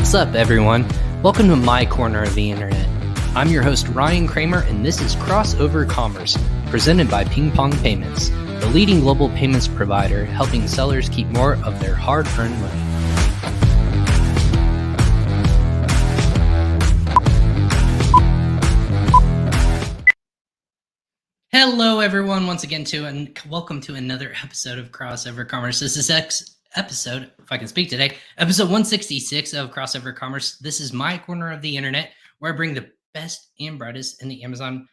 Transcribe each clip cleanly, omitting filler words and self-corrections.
What's up, everyone? Welcome to my corner of the internet. I'm your host, Ryan Kramer, and this is Crossover Commerce, presented by PingPong Payments, the leading global payments provider helping sellers keep more of their hard-earned money. Hello, everyone, once again, and welcome to another episode of Crossover Commerce. This is episode, if I can speak today, episode 166 of Crossover Commerce. This is my corner of the internet, where I bring the best and brightest in the Amazon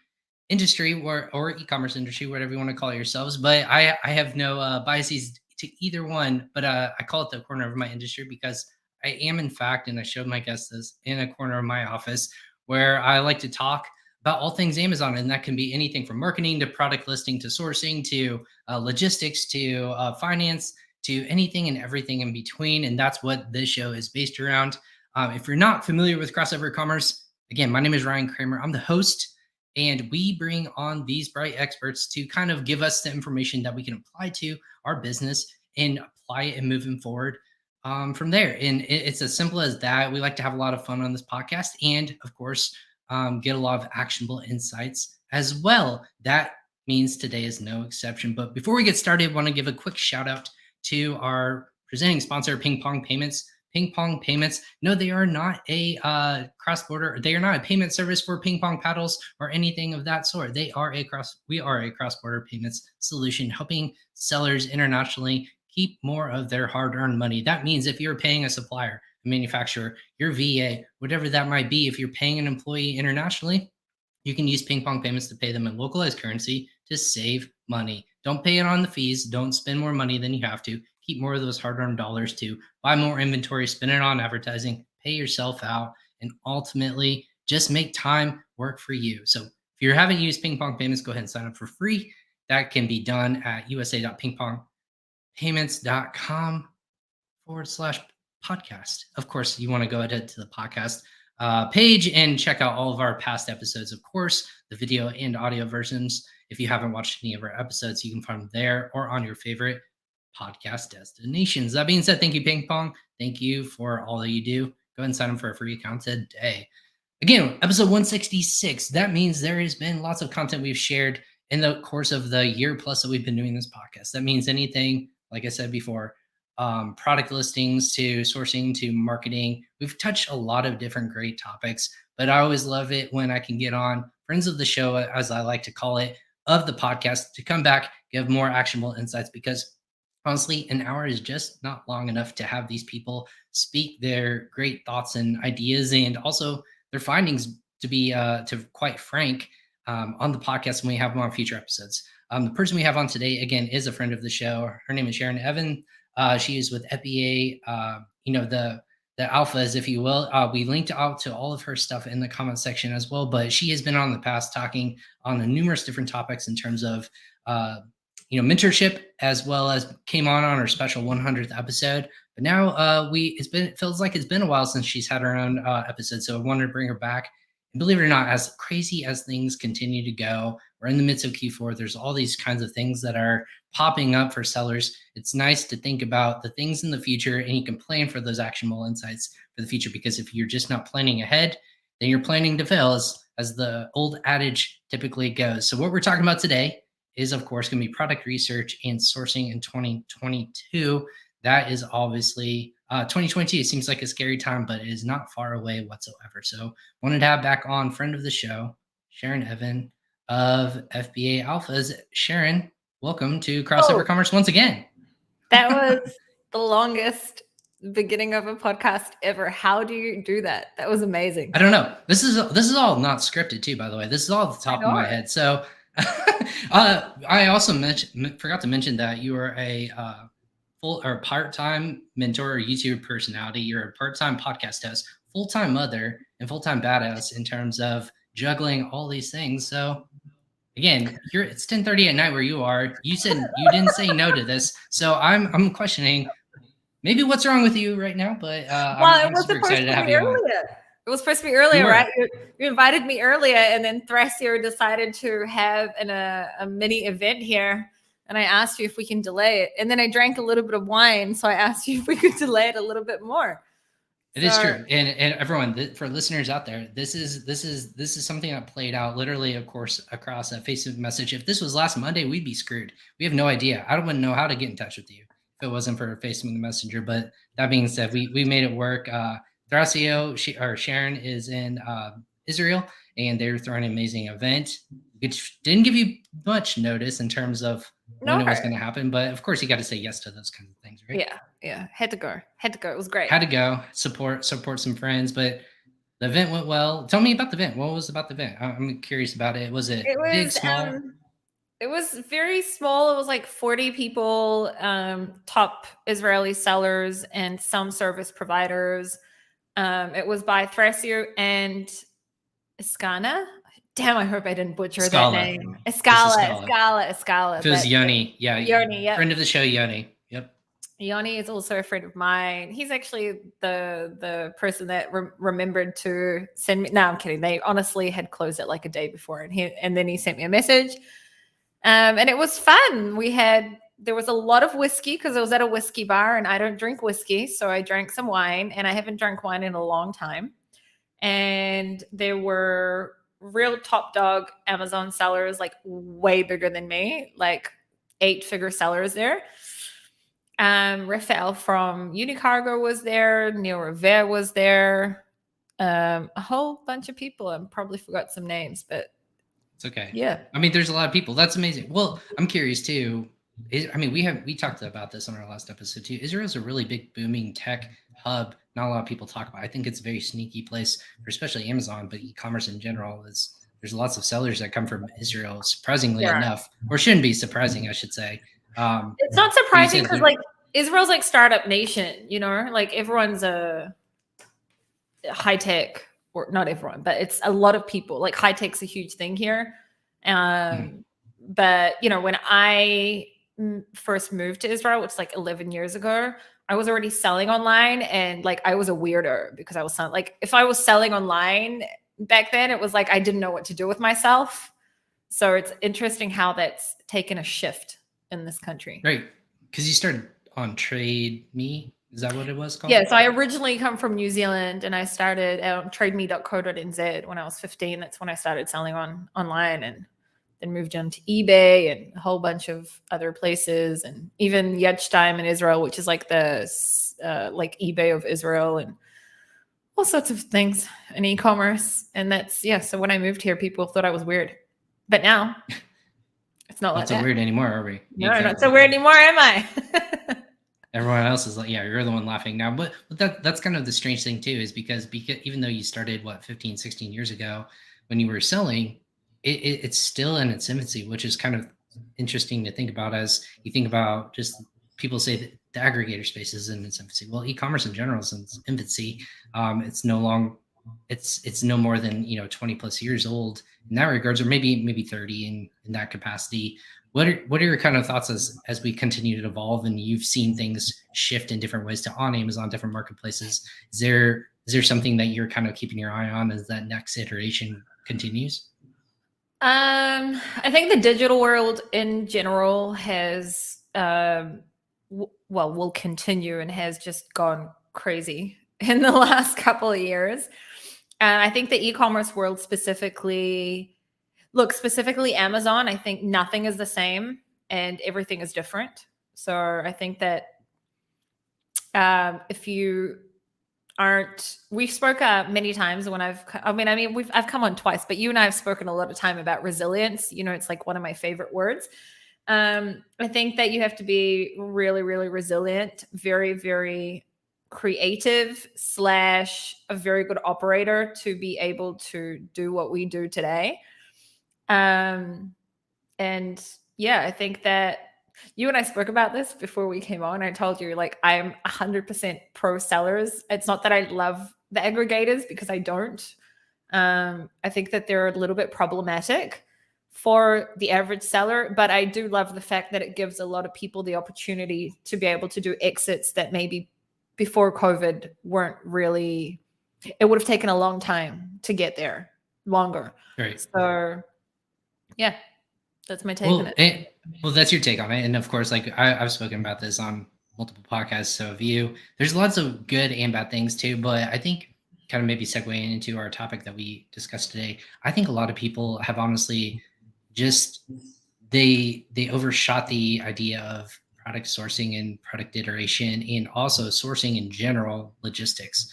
industry or e-commerce industry, whatever you want to call it yourselves. But I have no biases to either one, but I call it the corner of my industry because I am, in fact, and I showed my guests this, in a corner of my office where I like to talk about all things Amazon. And that can be anything from marketing to product listing to sourcing to logistics to finance to anything and everything in between. And that's what this show is based around. If you're not familiar with Crossover Commerce, again, my name is Ryan Kramer. I'm the host, and we bring on these bright experts to kind of give us the information that we can apply to our business and apply it and moving forward from there. And it's as simple as that. We like to have a lot of fun on this podcast and, of course, get a lot of actionable insights as well. That means today is no exception. But before we get started, I want to give a quick shout out to our presenting sponsor, PingPong Payments. PingPong Payments, no, they are not a cross-border, they are not a payment service for ping pong paddles or anything of that sort. We are a cross-border payments solution, helping sellers internationally keep more of their hard-earned money. That means if you're paying a supplier, a manufacturer, your VA, whatever that might be, if you're paying an employee internationally, you can use PingPong Payments to pay them in localized currency to save money. Don't pay it on the fees. Don't spend more money than you have to. Keep more of those hard-earned dollars to buy more inventory, spend it on advertising, pay yourself out, and ultimately just make time work for you. So if you haven't used PingPong Payments, go ahead and sign up for free. That can be done at usa.pingpongpayments.com/podcast. Of course, you want to go ahead to the podcast page and check out all of our past episodes. Of course, the video and audio versions. If you haven't watched any of our episodes, you can find them there or on your favorite podcast destinations. That being said, thank you, PingPong. Thank you for all that you do. Go ahead and sign up for a free account today. Again, episode 166. That means there has been lots of content we've shared in the course of the year plus that we've been doing this podcast. That means anything, like I said before, product listings to sourcing to marketing. We've touched a lot of different great topics, but I always love it when I can get on friends of the show, as I like to call it, of the podcast, to come back, give more actionable insights, because honestly, an hour is just not long enough to have these people speak their great thoughts and ideas and also their findings to be, to quite frank, on the podcast when we have them on future episodes. The person we have on today, again, is a friend of the show. Her name is Sharon Evan. She is with FBA, the alphas, if you will. We linked out to all of her stuff in the comment section as well, but she has been on the past talking on numerous different topics in terms of, mentorship, as well as came on our special 100th episode. But now it feels like it's been a while since she's had her own episode. So I wanted to bring her back. And believe it or not, as crazy as things continue to go, we're in the midst of Q4. There's all these kinds of things that are popping up for sellers. It's nice to think about the things in the future, and you can plan for those actionable insights for the future, because if you're just not planning ahead, then you're planning to fail, as the old adage typically goes. So what we're talking about today is, of course, going to be product research and sourcing in 2022. That is obviously 2022. It seems like a scary time, but it is not far away whatsoever. So wanted to have back on friend of the show, Sharon Evan of FBA Alphas. Sharon, welcome to Crossover Commerce once again. That was the longest beginning of a podcast ever. How do you do that? That was amazing. I don't know. This is all not scripted too, by the way. This is all at the top of my head. So I also forgot to mention that you are a full or part-time mentor or YouTube personality. You're a part-time podcast host, full-time mother, and full-time badass in terms of juggling all these things. So again, it's 10:30 at night where you are. You said you didn't say no to this, so I'm questioning maybe what's wrong with you right now. But I'm super excited to have you on. It was supposed to be earlier, right? You invited me earlier, and then Thrasier decided to have a mini event here. And I asked you if we can delay it. And then I drank a little bit of wine. So I asked you if we could delay it a little bit more. It is true, and everyone, for listeners out there, this is something that played out literally, of course, across a Facebook message. If this was last Monday, we'd be screwed. We have no idea. I wouldn't know how to get in touch with you if it wasn't for Facebook Messenger. But that being said, we made it work. Thrasio, Sharon is in Israel, and they're throwing an amazing event, which didn't give you much notice in terms of when it was going to happen. But of course, you got to say yes to those kinds of things, right? Yeah. Had to go. It was great. Had to go support some friends, but the event went well. Tell me about the event. What was about the event? I'm curious about it. Was it big, small? It was very small. It was like 40 people, top Israeli sellers and some service providers. It was by Thrasio and Iskana. Damn, I hope I didn't butcher that name. Iskala. It was Yoni. Yeah. Yoni, yeah. Friend of the show, Yoni. Yep. Yoni is also a friend of mine. He's actually the person that remembered to send me. No, I'm kidding. They honestly had closed it like a day before, and then he sent me a message. And it was fun. There was a lot of whiskey because I was at a whiskey bar, and I don't drink whiskey, so I drank some wine, and I haven't drank wine in a long time. And there were real top dog Amazon sellers, like way bigger than me, like 8-figure sellers there. Raphael from Unicargo was there. Neil Rivera was there. A whole bunch of people. I probably forgot some names, but it's okay. Yeah. I mean, there's a lot of people. That's amazing. Well, I'm curious too. I mean, we talked about this on our last episode too. Israel's a really big booming tech hub. Not a lot of people talk about. I think it's a very sneaky place for especially Amazon, but e-commerce in general there's lots of sellers that come from Israel, surprisingly enough, or shouldn't be surprising, I should say. It's not surprising because like Israel's like startup nation, like everyone's a high tech, or not everyone, but it's a lot of people. Like high tech's a huge thing here. But when I first moved to Israel, which is like 11 years ago, I was already selling online, and like I was a weirdo because I was like, if I was selling online back then, it was like I didn't know what to do with myself. So it's interesting how that's taken a shift in this country. Right. Because you started on Trade Me. Is that what it was called? Yeah. So I originally come from New Zealand, and I started on trademe.co.nz when I was 15. That's when I started selling online, and then moved on to eBay and a whole bunch of other places, and even Yetchtime in Israel, which is like the like eBay of Israel, and all sorts of things in e-commerce. And that's, so when I moved here, people thought I was weird, but now it's not like that. Not so weird anymore, are we? No, not so weird anymore, am I? Everyone else is like, yeah, you're the one laughing now. But that's kind of the strange thing too, is because even though you started 15, 16 years ago when you were selling, it's still in its infancy, which is kind of interesting to think about as you think about just people say that the aggregator space is in its infancy. Well, e-commerce in general is in its infancy. It's no more than 20 plus years old in that regards, or maybe 30 in that capacity. What are your kind of thoughts as we continue to evolve and you've seen things shift in different ways to on Amazon, different marketplaces? Is there something that you're kind of keeping your eye on as that next iteration continues? I think the digital world in general has, will continue and has just gone crazy in the last couple of years. I think the e-commerce world specifically Amazon, I think nothing is the same and everything is different. So I think that if you we've spoken many times when I've come on twice, but you and I have spoken a lot of time about resilience. It's like one of my favorite words. I think that you have to be really, really resilient, very, very creative / a very good operator to be able to do what we do today. And I think that you and I spoke about this before we came on. I told you, like, I'm 100% pro sellers. It's not that I love the aggregators, because I don't. I think that they're a little bit problematic for the average seller, but I do love the fact that it gives a lot of people the opportunity to be able to do exits that maybe before COVID weren't really, it would have taken a long time to get there, longer. Right. So that's my take on it. Well, that's your take on it. And of course, like I've spoken about this on multiple podcasts, so have you. There's lots of good and bad things too, but I think kind of maybe segueing into our topic that we discussed today, I think a lot of people have honestly just they overshot the idea of product sourcing and product iteration and also sourcing in general logistics,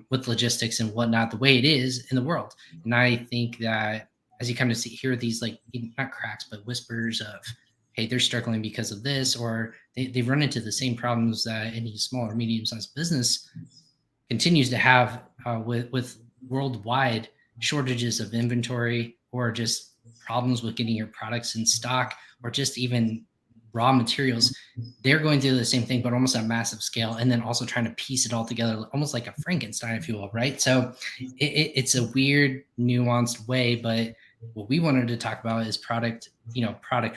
with logistics and whatnot the way it is in the world. And I think that as you kind of hear these like not cracks but whispers of, hey, they're struggling because of this, or they run into the same problems that any small or medium sized business continues to have, with worldwide shortages of inventory, or just problems with getting your products in stock, or just even raw materials. They're going through the same thing, but almost on a massive scale, and then also trying to piece it all together, almost like a Frankenstein, if you will, right? So it's a weird, nuanced way, but what we wanted to talk about is product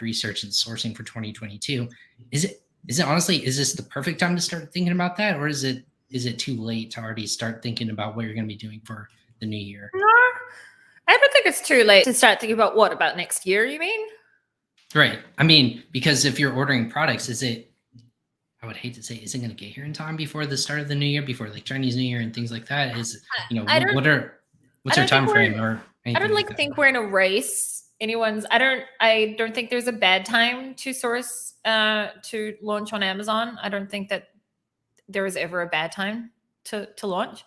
research and sourcing for 2022. Is it honestly, is this the perfect time to start thinking about that, or is it too late to already start thinking about what you're going to be doing for the new year? No, I don't think it's too late to start thinking about what about next year, you mean? Right. I mean, because if you're ordering products, I would hate to say, is it going to get here in time before the start of the new year, before like Chinese New Year and things like that? I don't What's I our don't think time frame or I anything don't like like that? think we're in a race. I don't think there's a bad time to source to launch on Amazon. I don't think that there is ever a bad time to launch.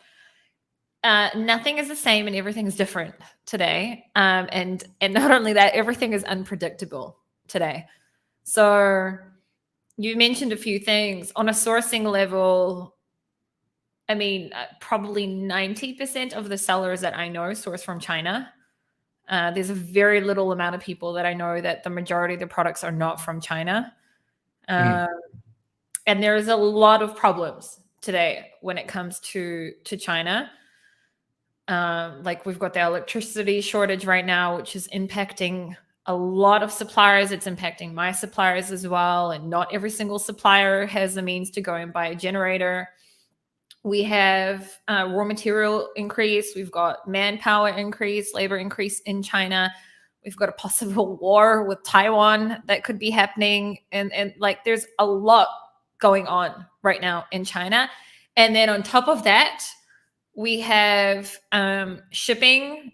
Nothing is the same and everything is different today. And not only that, everything is unpredictable today. So you mentioned a few things on a sourcing level. I mean, probably 90% of the sellers that I know source from China. There's a very little amount of people that I know that the majority of the products are not from China. Mhm. And there's a lot of problems today when it comes to China. Like we've got the electricity shortage right now, which is impacting a lot of suppliers. It's impacting my suppliers as well. And not every single supplier has the means to go and buy a generator. We have raw material increase. We've got manpower increase, labor increase in China. We've got a possible war with Taiwan that could be happening. And like there's a lot going on right now in China. And then on top of that, we have shipping.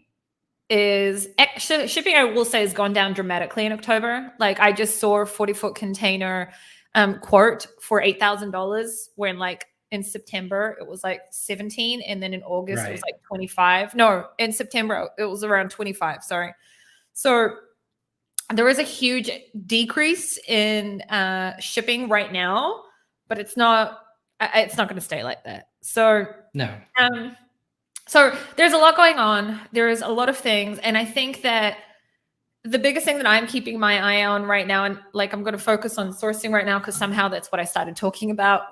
Shipping, I will say, has gone down dramatically in October. Like I just saw a 40-foot container quote for $8,000 when like in September it was like 17, and then in August it was Right. like 25. No, in September it was around 25. Sorry. So there is a huge decrease in shipping right now, but it's not going to stay like that. So No. um, so there's a lot going on. There's a lot of things. And I think that the biggest thing that I'm keeping my eye on right now, and like I'm going to focus on sourcing right now because somehow that's what I started talking about.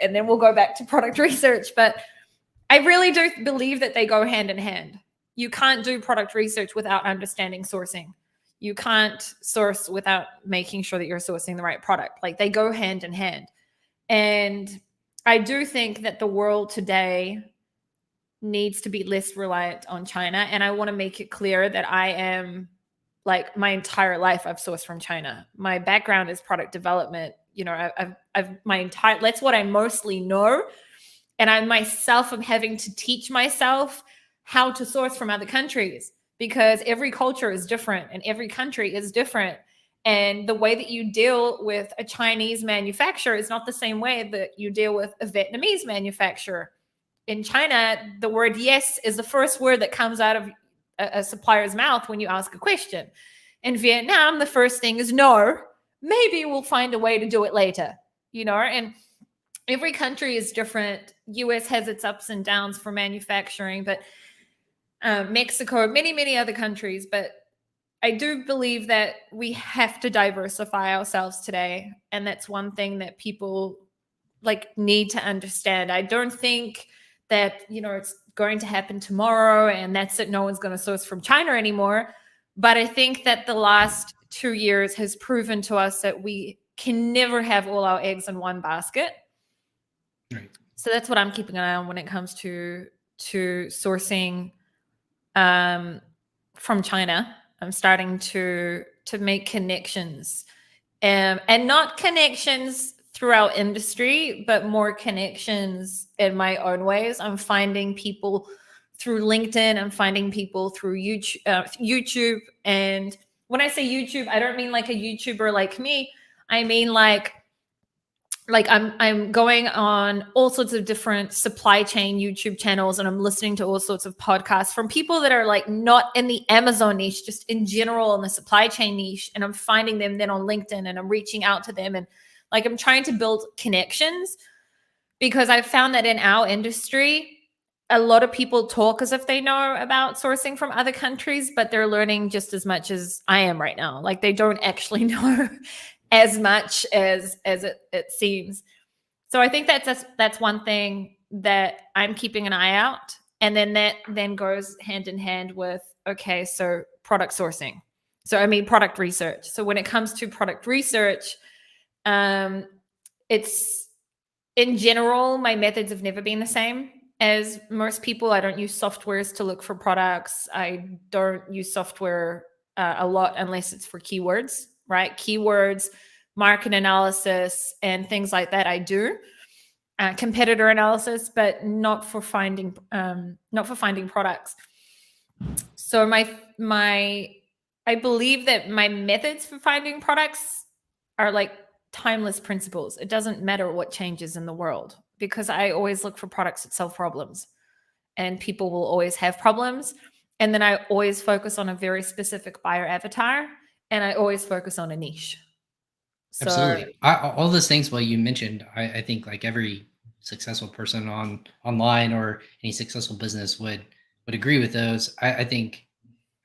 And then we'll go back to product research. But I really do believe that they go hand in hand. You can't do product research without understanding sourcing. You can't source without making sure that you're sourcing the right product. Like they go hand in hand. And I do think that the world today needs to be less reliant on China. And I want to make it clear that I am like my entire life I've sourced from China. My background is product development. You know, I've my entire, that's what I mostly know. And I myself am having to teach myself how to source from other countries because every culture is different and every country is different. And the way that you deal with a Chinese manufacturer is not the same way that you deal with a Vietnamese manufacturer. In China, the word yes is the first word that comes out of a supplier's mouth when you ask a question. In Vietnam, the first thing is no. Maybe we'll find a way to do it later, you know, and every country is different. US has its ups and downs for manufacturing, but Mexico, many other countries. But I do believe that we have to diversify ourselves today. And that's one thing that people like need to understand. I don't think that, you know, it's going to happen tomorrow and that's it. No one's going to source from China anymore. But I think that the last 2 years has proven to us that we can never have all our eggs in one basket. Right. So that's what I'm keeping an eye on when it comes to sourcing from China. I'm starting to make connections, and not connections through our industry, but more connections in my own ways. I'm finding people through LinkedIn. I'm finding people through YouTube. And when I say YouTube, I don't mean like a YouTuber like me. I mean like I'm going on all sorts of different supply chain YouTube channels, and I'm listening to all sorts of podcasts from people that are like not in the Amazon niche, just in general in the supply chain niche. And I'm finding them then on LinkedIn, and I'm reaching out to them, and like I'm trying to build connections, because I've found that in our industry, a lot of people talk as if they know about sourcing from other countries, but they're learning just as much as I am right now. Like they don't actually know as much as it seems. So I think that's one thing that I'm keeping an eye out. And then that then goes hand in hand with, okay, so product sourcing. So I mean product research. So when it comes to product research, it's in general, my methods have never been the same as most people. I don't use softwares to look for products. I don't use software a lot unless it's for keywords, right? Keywords, market analysis, and things like that. I do competitor analysis, but not for finding products. So I believe that my methods for finding products are like timeless principles. It doesn't matter what changes in the world, because I always look for products that solve problems, and people will always have problems. And then I always focus on a very specific buyer avatar, and I always focus on a niche. So Absolutely. All those things, well, you mentioned, I think like every successful person online or any successful business would agree with those. I think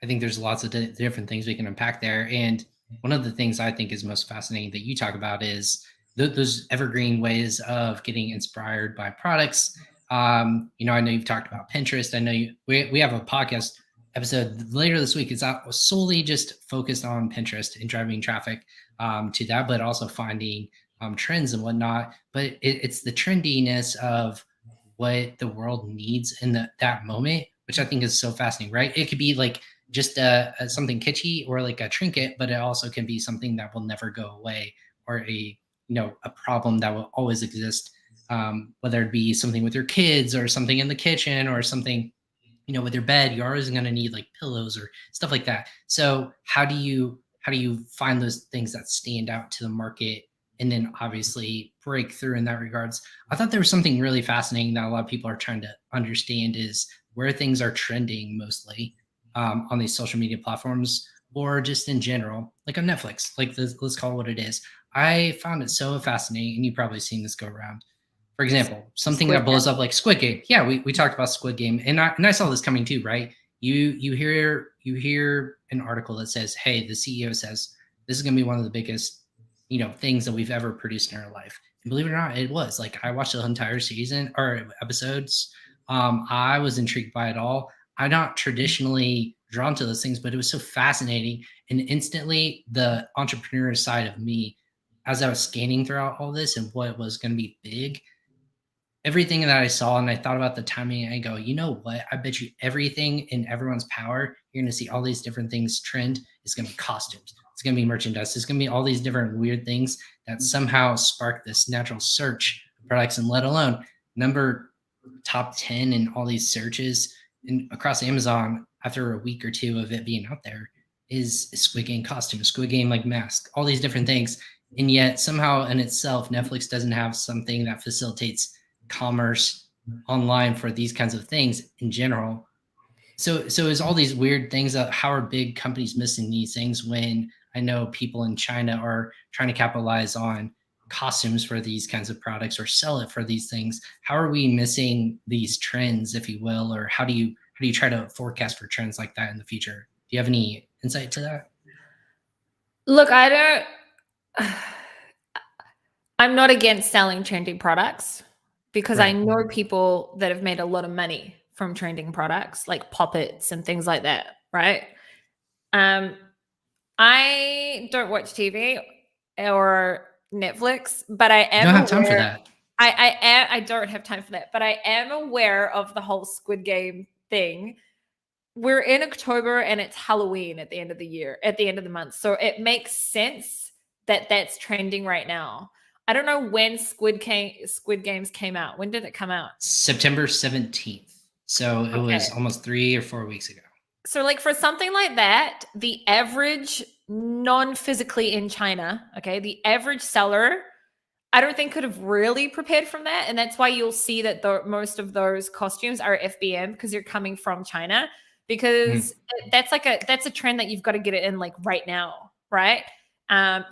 there's lots of different things we can unpack there. And one of the things I think is most fascinating that you talk about is those evergreen ways of getting inspired by products. I know you've talked about Pinterest. I know we have a podcast episode later this week. It's out solely just focused on Pinterest and driving traffic to that, but also finding trends and whatnot. But it's the trendiness of what the world needs in that moment, which I think is so fascinating, right? It could be like just something kitschy or like a trinket, but it also can be something that will never go away, or a problem that will always exist, whether it be something with your kids or something in the kitchen or something with your bed. You're always going to need like pillows or stuff like that. So how do you find those things that stand out to the market, and then obviously break through in that regards? I thought there was something really fascinating that a lot of people are trying to understand, is where things are trending mostly on these social media platforms, or just in general, like on Netflix. Like let's call it what it is. I found it so fascinating, and you've probably seen this go around. For example, something Squid that blows up like Squid Game. Yeah, we talked about Squid Game, and I saw this coming too, right? You hear an article that says, "Hey, the CEO says this is going to be one of the biggest, things that we've ever produced in our life." And believe it or not, it was. Like I watched the entire season or episodes. I was intrigued by it all. I'm not traditionally drawn to those things, but it was so fascinating. And instantly, the entrepreneur side of me, as I was scanning throughout all this and what was going to be big, everything that I saw, and I thought about the timing, and I go, you know what? I bet you everything in everyone's power, you're going to see all these different things trend. It's going to be costumes. It's going to be merchandise. It's going to be all these different weird things that somehow spark this natural search of products, and let alone number top 10 in all these searches across Amazon after a week or two of it being out there is Squid Game costume, Squid Game like mask, all these different things. And yet somehow in itself, Netflix doesn't have something that facilitates commerce online for these kinds of things in general. So is all these weird things that, how are big companies missing these things, when I know people in China are trying to capitalize on costumes for these kinds of products or sell it for these things? How are we missing these trends, if you will, or how do you try to forecast for trends like that in the future? Do you have any insight to that? look, I don't. I'm not against selling trending products, because I Right. know people that have made a lot of money from trending products like poppets and things like that, right? Um, I don't watch TV or Netflix, but I You am don't have time for aware. that. I don't have time for that, but I am aware of the whole Squid Game thing. We're in October and it's Halloween at the end of the year, at the end of the month. So it makes sense that that's trending right now. I don't know when Squid Games came out. When did it come out? September 17th. So it was almost 3 or 4 weeks ago. So like for something like that, the average non-physically in China, okay, the average seller, I don't think could have really prepared from that. And that's why you'll see that most of those costumes are FBM because you're coming from China, because that's a trend that you've got to get it in like right now, right?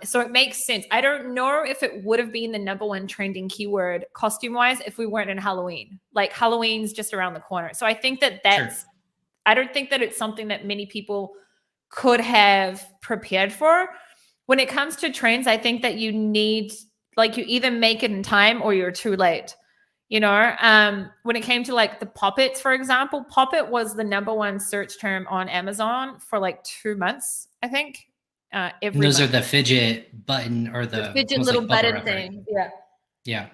So it makes sense. I don't know if it would have been the number one trending keyword costume wise if we weren't in Halloween. Like Halloween's just around the corner. So I think that's I don't think that it's something that many people could have prepared for. When it comes to trends, I think that you need, like, you either make it in time or you're too late. You know, when it came to like the poppets, for example, poppet was the number one search term on Amazon for like 2 months, I think. And those are the fidget button or the fidget little like button wrap, thing. right? Yeah.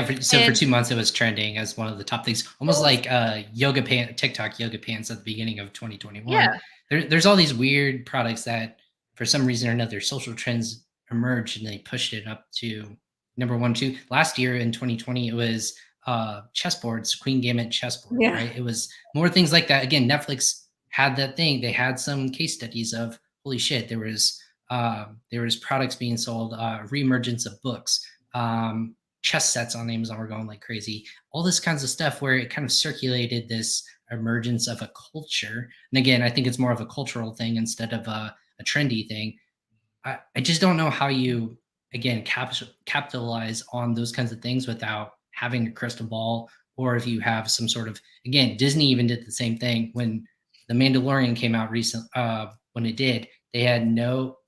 For 2 months, it was trending as one of the top things, almost like TikTok yoga pants at the beginning of 2021. Yeah. There's all these weird products that, for some reason or another, social trends emerged and they pushed it up to number 1, 2. Last year in 2020, it was chessboards, Queen Gambit chessboard, right? It was more things like that. Again, Netflix had that thing. They had some case studies of, holy shit, there was products being sold, reemergence of books, chess sets on Amazon were going like crazy, all this kinds of stuff where it kind of circulated this emergence of a culture. And again, I think it's more of a cultural thing instead of a trendy thing. I just don't know how you, again, capitalize on those kinds of things without having a crystal ball, or if you have some sort of, again, Disney even did the same thing when The Mandalorian came out recently. When it did, they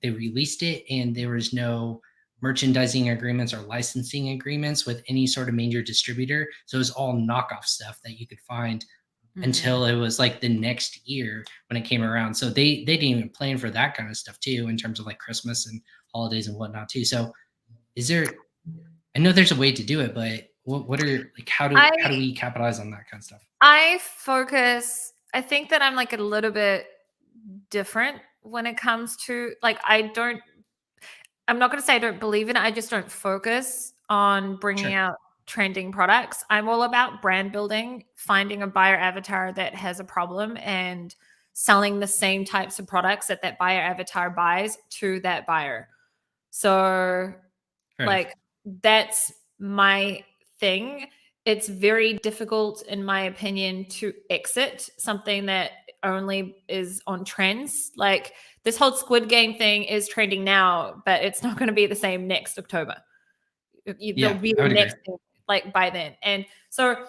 released it and there was no merchandising agreements or licensing agreements with any sort of major distributor. So it was all knockoff stuff that you could find until it was like the next year when it came around. So they didn't even plan for that kind of stuff too, in terms of like Christmas and holidays and whatnot too. So I know there's a way to do it, but what are, like, how do we capitalize on that kind of stuff? I think that I'm like a little bit different when it comes to, like, I'm not going to say I don't believe in it. I just don't focus on bringing out trending products. I'm all about brand building, finding a buyer avatar that has a problem and selling the same types of products that buyer avatar buys to that buyer. So that's my thing. It's very difficult, in my opinion, to exit something that only is on trends. Like this whole Squid Game thing is trending now, but it's not going to be the same next October. There'll be the next thing, like by then. And so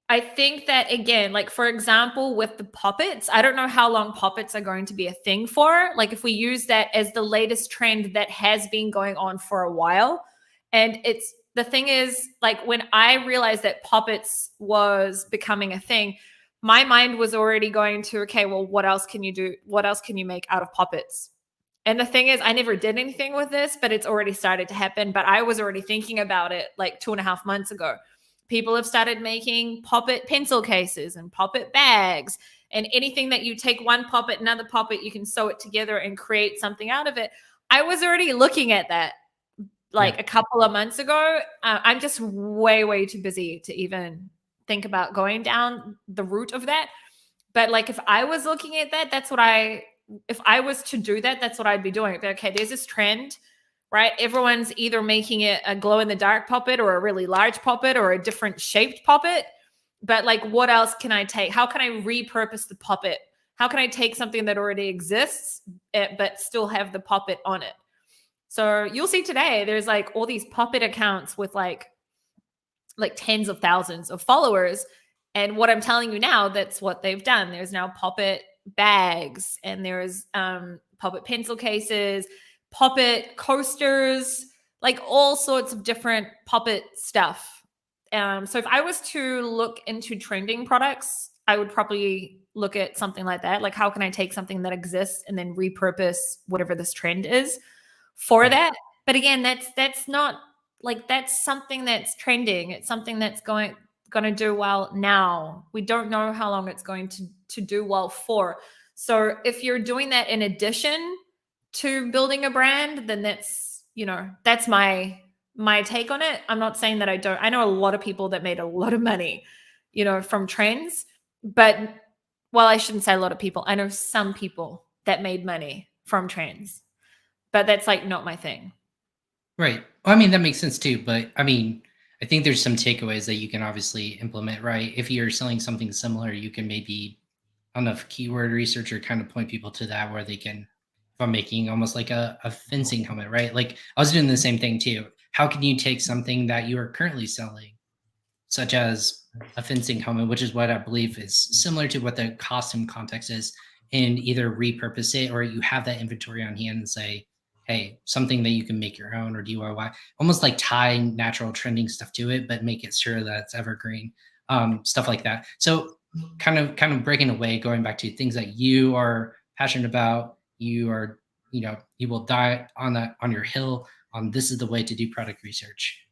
I think that, again, like for example, with the poppets, I don't know how long poppets are going to be a thing for. Like if we use that as the latest trend that has been going on for a while. And the thing is, like when I realized that poppets was becoming a thing, my mind was already going to, okay, well, what else can you do? What else can you make out of poppets? And the thing is, I never did anything with this, but it's already started to happen. But I was already thinking about it like 2.5 months ago. People have started making poppet pencil cases and poppet bags, and anything that you take one poppet, another poppet, you can sew it together and create something out of it. I was already looking at that a couple of months ago. I'm just way, way too busy to even think about going down the route of that. But like, if I was looking at that, if I was to do that, that's what I'd be doing. Okay, there's this trend, right? Everyone's either making it a glow in the dark poppet or a really large poppet or a different shaped poppet. But like, what else can I take? How can I repurpose the poppet? How can I take something that already exists, but still have the poppet on it? So you'll see today, there's like all these poppet accounts with like tens of thousands of followers. And what I'm telling you now, that's what they've done. There's now poppet bags, and there's poppet pencil cases, poppet coasters, like all sorts of different poppet stuff. So if I was to look into trending products, I would probably look at something like that. Like, how can I take something that exists and then repurpose whatever this trend is for that? But again, that's not like, that's something that's trending. It's something that's going to do well now. We don't know how long it's going to do well for. So if you're doing that in addition to building a brand, then that's my my take on it, I'm not saying that I know a lot of people that made a lot of money, from trends, but well, I shouldn't say a lot of people. I know some people that made money from trends, but that's like not my thing. Right. Well, I mean, that makes sense too. But I mean, I think there's some takeaways that you can obviously implement, right? If you're selling something similar, you can maybe, I don't know, if keyword research or kind of point people to that where they can, if I'm making almost like a fencing helmet, right? Like I was doing the same thing too. How can you take something that you are currently selling, such as a fencing helmet, which is what I believe is similar to what the costume context is, and either repurpose it or you have that inventory on hand and say, hey, something that you can make your own or DIY, almost like tie natural trending stuff to it, but make it sure that it's evergreen, stuff like that. So kind of breaking away, going back to things that you are passionate about, you are, you will die on that on your hill on this is the way to do product research,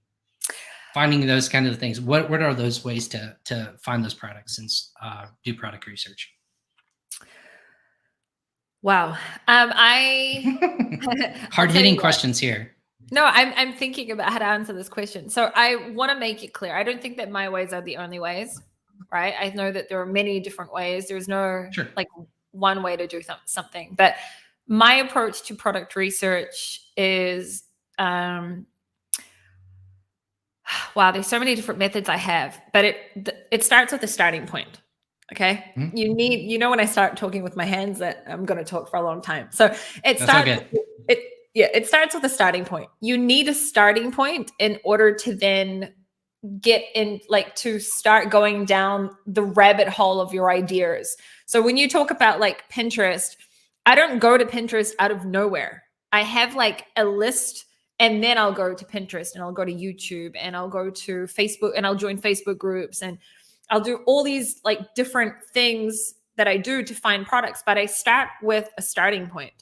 finding those kind of things. What are those ways to find those products and do product research? Wow. I I'll Hard tell you hitting what. questions here. No, I'm thinking about how to answer this question. So I want to make it clear. I don't think that my ways are the only ways, right? I know that there are many different ways. There's no Sure. like one way to do something. But my approach to product research is wow, there's so many different methods I have, but it starts with a starting point. Okay. Mhm. When I start talking with my hands that I'm going to talk for a long time. So it That's all starts, good. it starts with a starting point. You need a starting point in order to then get in, like to start going down the rabbit hole of your ideas. So when you talk about like Pinterest, I don't go to Pinterest out of nowhere. I have like a list, and then I'll go to Pinterest and I'll go to YouTube and I'll go to Facebook and I'll join Facebook groups and I'll do all these like different things that I do to find products, but I start with a starting point.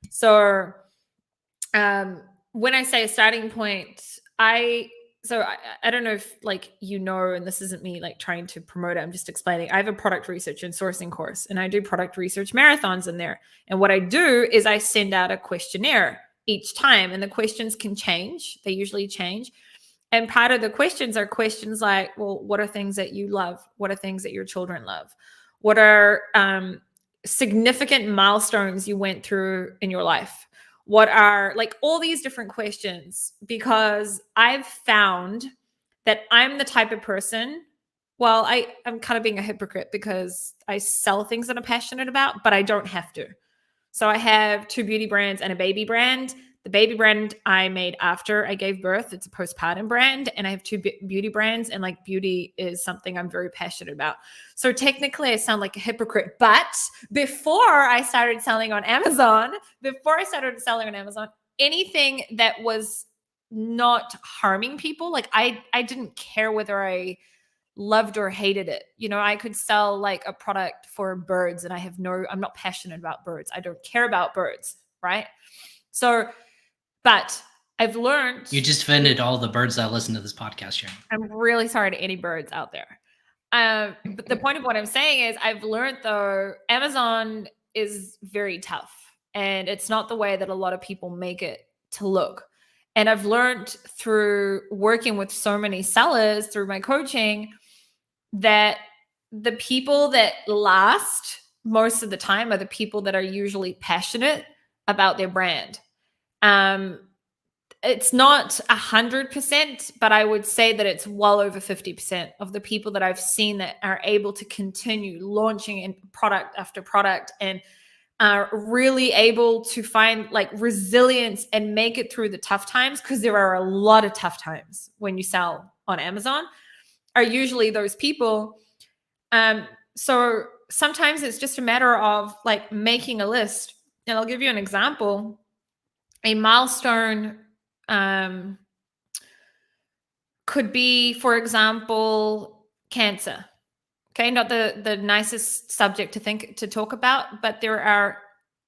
So when I say a starting point, I don't know if like and this isn't me like trying to promote it. I'm just explaining. I have a product research and sourcing course, and I do product research marathons in there. And what I do is I send out a questionnaire each time, and the questions can change. They usually change. And part of the questions are questions like, well, what are things that you love? What are things that your children love? What are significant milestones you went through in your life? What are like all these different questions? Because I've found that I'm the type of person, well, I'm kind of being a hypocrite because I sell things that I'm passionate about, but I don't have to. So I have 2 beauty brands and a baby brand. The baby brand I made after I gave birth. It's a postpartum brand. And I have 2 beauty brands, and like beauty is something I'm very passionate about. So technically I sound like a hypocrite, but before I started selling on Amazon, anything that was not harming people, like I didn't care whether I loved or hated it. I could sell like a product for birds, and I'm not passionate about birds. I don't care about birds, right? So, but I've learned. You just offended all the birds that listen to this podcast, Sharon. I'm really sorry to any birds out there. But the point of what I'm saying is I've learned though, Amazon is very tough, and it's not the way that a lot of people make it to look. And I've learned through working with so many sellers through my coaching that the people that last most of the time are the people that are usually passionate about their brand. It's not 100%, but I would say that it's well over 50% of the people that I've seen that are able to continue launching in product after product and are really able to find like resilience and make it through the tough times, because there are a lot of tough times when you sell on Amazon, are usually those people. So sometimes it's just a matter of like making a list. And I'll give you an example. A milestone could be, for example, cancer. Okay, not the nicest subject to talk about, but there are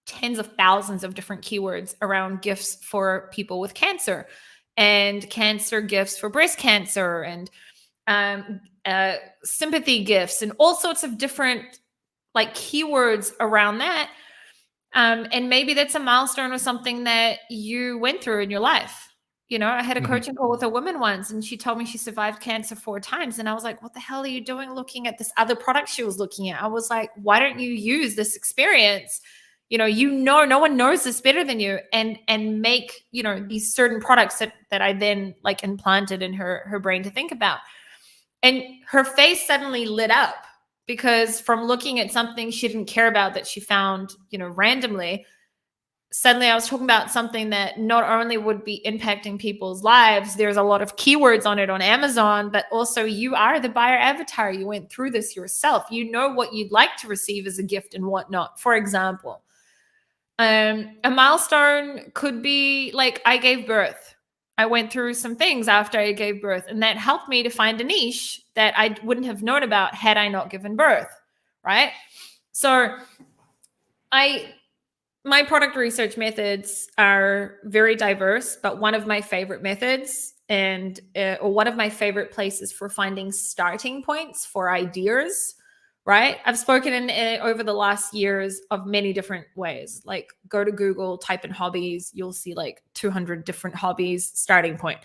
tens of thousands of different keywords around gifts for people with cancer, and cancer gifts for breast cancer, and sympathy gifts, and all sorts of different like keywords around that. And maybe that's a milestone or something that you went through in your life. I had a Mhm. coaching call with a woman once, and she told me she survived cancer 4 times. And I was like, what the hell are you doing looking at this other product she was looking at? I was like, why don't you use this experience? No one knows this better than you, and make, these certain products that I then like implanted in her brain to think about. And her face suddenly lit up, because from looking at something she didn't care about that she found, randomly, suddenly I was talking about something that not only would be impacting people's lives, there's a lot of keywords on it on Amazon, but also you are the buyer avatar. You went through this yourself. You know what you'd like to receive as a gift and whatnot. For example, a milestone could be like, I gave birth. I went through some things after I gave birth, and that helped me to find a niche that I wouldn't have known about had I not given birth, right? So my product research methods are very diverse, but one of my favorite methods or one of my favorite places for finding starting points for ideas, right? I've spoken over the last years of many different ways. Like, go to Google, type in hobbies, you'll see like 200 different hobbies starting point.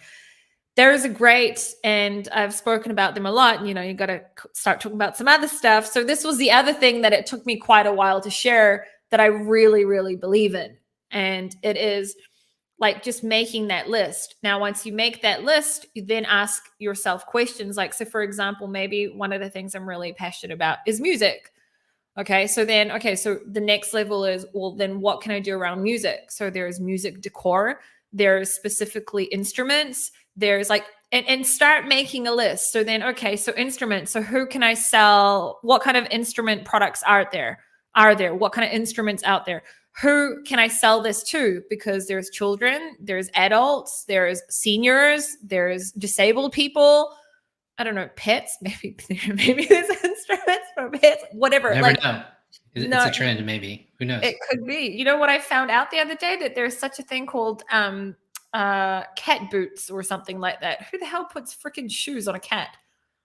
There's a great, and I've spoken about them a lot, and you got to start talking about some other stuff. So this was the other thing that it took me quite a while to share, that I really, really believe in. And it is like just making that list. Now, once you make that list, you then ask yourself questions like, so for example, maybe one of the things I'm really passionate about is music. So the next level is, well, then what can I do around music? So there's music decor, there's specifically instruments, there's like, and start making a list. So then, so instruments. So who can I sell? What kind of instrument products are there? What kind of instruments out there? Who can I sell this to? Because there's children, there's adults, there's seniors, there's disabled people. I don't know, pets. Maybe there's instruments for pets. Whatever. Never know. It's No, a trend, maybe. Who knows? it could be. You know what I found out the other day? That there's such a thing called cat boots or something like that. Who the hell puts freaking shoes on a cat?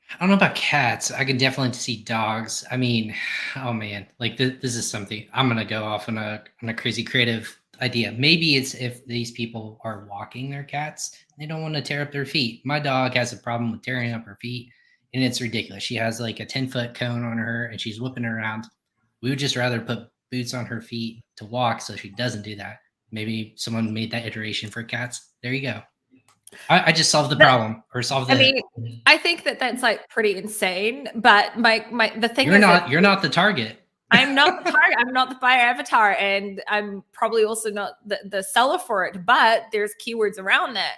I don't know about cats. I can definitely see dogs. I mean, oh man, like this is something I'm gonna go off on a crazy creative idea. Maybe it's if these people are walking their cats, they don't want to tear up their feet. My dog has a problem with tearing up her feet, and it's ridiculous. She has like a 10-foot cone on her, and she's whipping around. We would just rather put boots on her feet to walk so she doesn't do that. Maybe someone made that iteration for cats. There you go. I just solved the problem, or solved I the. mean, I think that that's like pretty insane. But the thing You're is not. that You're not the target. I'm not the target. I'm not the buyer avatar, and I'm probably also not the seller for it. But there's keywords around that,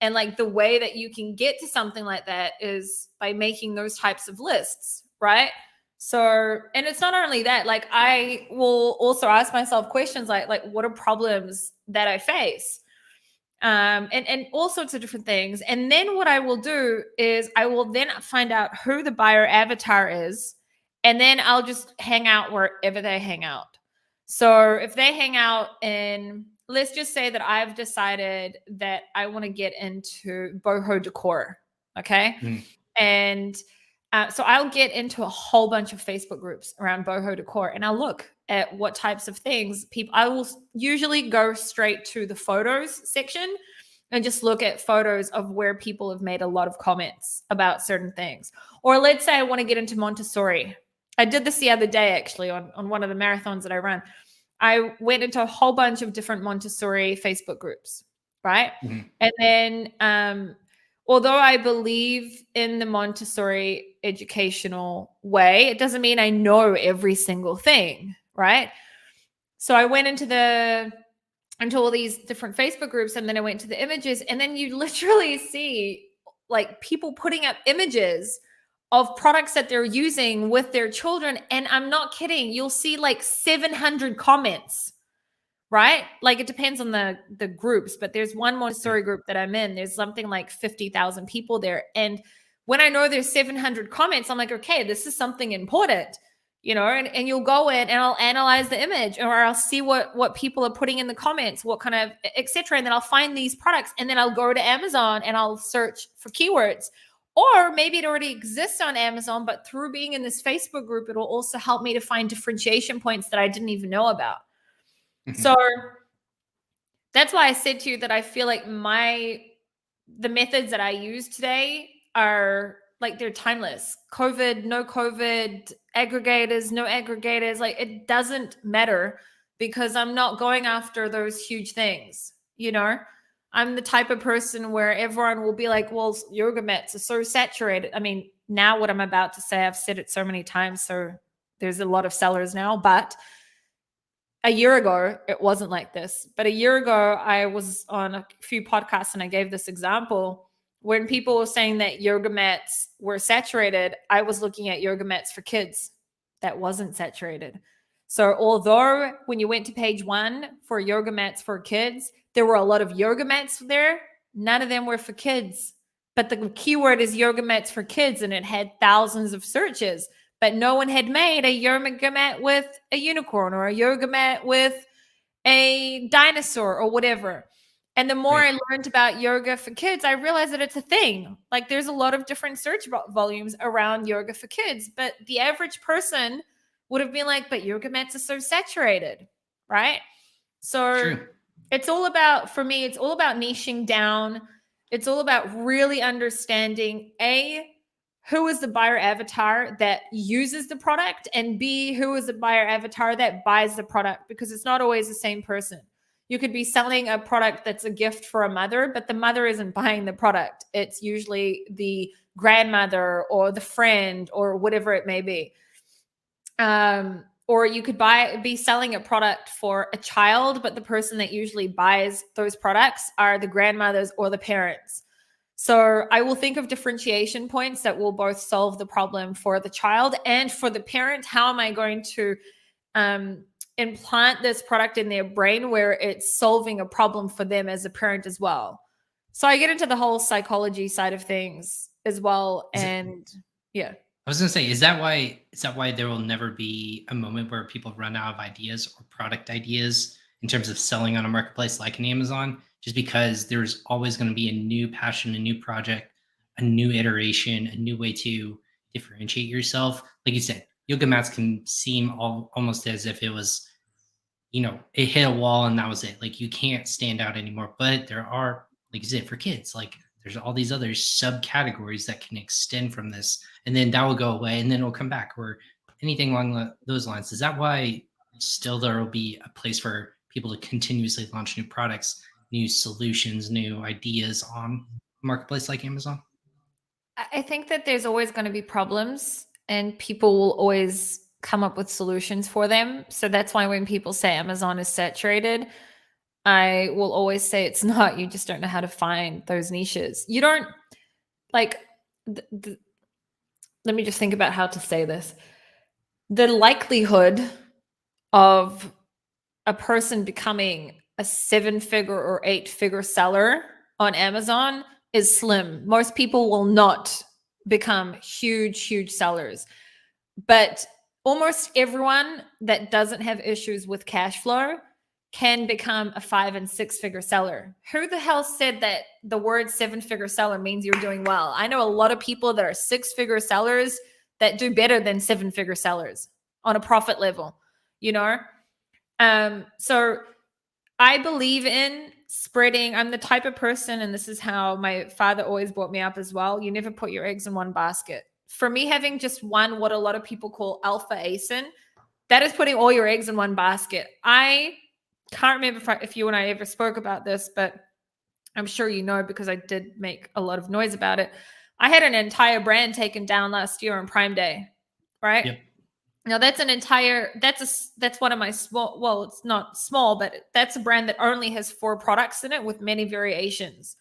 and like the way that you can get to something like that is by making those types of lists, right? So, and it's not only that. Like, I will also ask myself questions like what are problems that I face, and all sorts of different things. And then what I will do is I will then find out who the buyer avatar is, and then I'll just hang out wherever they hang out. So if they hang out in, let's just say that I've decided that I want to get into boho decor, okay? Mm. And so I'll get into a whole bunch of Facebook groups around boho decor, and I'll look at what types of things people. I will usually go straight to the photos section and just look at photos of where people have made a lot of comments about certain things. Or let's say I want to get into Montessori. I did this the other day actually on one of the marathons that I run. I went into a whole bunch of different Montessori Facebook groups, right? Mhm. And then although I believe in the Montessori educational way, it doesn't mean I know every single thing, right? So I went into all these different Facebook groups, and then I went to the images, and then you literally see like people putting up images of products that they're using with their children. And I'm not kidding. You'll see like 700 comments, right? Like, it depends on the groups, but there's one Montessori group that I'm in. There's something like 50,000 people there. And when I know there's 700 comments, I'm like, okay, this is something important, and you'll go in and I'll analyze the image, or I'll see what people are putting in the comments, what kind of, etc. And then I'll find these products, and then I'll go to Amazon and I'll search for keywords. Or maybe it already exists on Amazon, but through being in this Facebook group, it will also help me to find differentiation points that I didn't even know about. Mhm. So that's why I said to you that I feel like my the methods that I use today are like, they're timeless. COVID, no COVID, aggregators, no aggregators, like it doesn't matter because I'm not going after those huge things, you know? I'm the type of person where everyone will be like, well, yoga mats are so saturated. I mean, now what I'm about to say, I've said it so many times, so there's a lot of sellers now, but a year ago, it wasn't like this. But a year ago, I was on a few podcasts and I gave this example. When people were saying that yoga mats were saturated, I was looking at yoga mats for kids that wasn't saturated. So although when you went to page 1 for yoga mats for kids, there were a lot of yoga mats there, none of them were for kids. But the keyword is yoga mats for kids and it had thousands of searches. But no one had made a yoga mat with a unicorn or a yoga mat with a dinosaur or whatever. And the more I learned about yoga for kids, I realized that it's a thing. Like there's a lot of different search volumes around yoga for kids, but the average person would have been like, but yoga mats are so saturated, right? So True. it's all about, for me, it's all about niching down. It's all about really understanding who is the buyer avatar that uses the product, and B, who is the buyer avatar that buys the product, because it's not always the same person. You could be selling a product that's a gift for a mother, but the mother isn't buying the product. It's usually the grandmother or the friend or whatever it may be. Or you could be selling a product for a child, but the person that usually buys those products are the grandmothers or the parents. So I will think of differentiation points that will both solve the problem for the child and for the parent. How am I going to implant this product in their brain where it's solving a problem for them as a parent as well? So I get into the whole psychology side of things as well. Yeah. I was gonna say, is that why there will never be a moment where people run out of ideas or product ideas in terms of selling on a marketplace like an Amazon? Just because there's always going to be a new passion, a new project, a new iteration, a new way to differentiate yourself. Like you said, yoga mats can seem almost as if it was, it hit a wall and that was it. Like you can't stand out anymore. But there are, like you said, for kids, like there's all these other subcategories that can extend from this, and then that will go away, and then it'll come back, or anything along those lines. Is that why still there will be a place for people to continuously launch new products, new solutions, new ideas on a marketplace like Amazon? I think that there's always going to be problems and people will always come up with solutions for them. So that's why when people say Amazon is saturated, I will always say it's not. You just don't know how to find those niches. You don't like, let me just think about how to say this. The likelihood of a person becoming a 7-figure or 8-figure seller on Amazon is slim. Most people will not become huge sellers. But almost everyone that doesn't have issues with cash flow can become a 5- and 6-figure seller. Who the hell said that the word 7-figure seller means you're doing well? I know a lot of people that are 6-figure sellers that do better than 7-figure sellers on a profit level, So I believe in spreading. I'm the type of person, and this is how my father always brought me up as well. You never put your eggs in one basket. For me, having just one, what a lot of people call alpha ASIN, that is putting all your eggs in one basket. I can't remember if you and I ever spoke about this, but I'm sure you know because I did make a lot of noise about it. I had an entire brand taken down last year on Prime Day, right? Yep. Now that's one of my small, well, it's not small, but that's a brand that only has 4 products in it with many variations.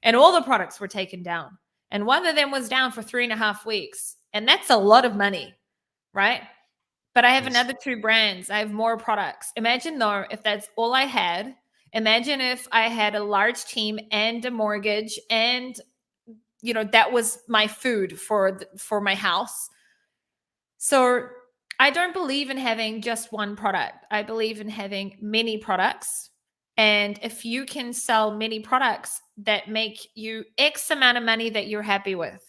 And all the products were taken down. And one of them was down for 3.5 weeks. And that's a lot of money, right? But I have another 2 brands. I have more products. Imagine though, if that's all I had, imagine if I had a large team and a mortgage and, that was my food for my house. So I don't believe in having just one product. I believe in having many products. And if you can sell many products that make you X amount of money that you're happy with.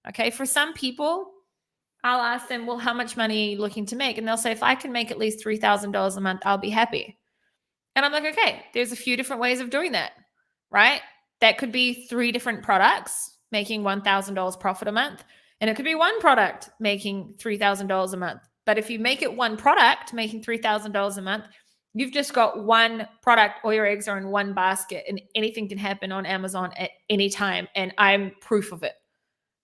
Okay. For some people, I'll ask them, well, how much money are you looking to make? And they'll say, if I can make at least $3,000 a month, I'll be happy. And I'm like, okay, there's a few different ways of doing that, right? that could be 3 different products making $1,000 profit a month. And it could be one product making $3,000 a month. But if you make it one product making $3,000 a month, you've just got one product. All your eggs are in one basket, and anything can happen on Amazon at any time. And I'm proof of it,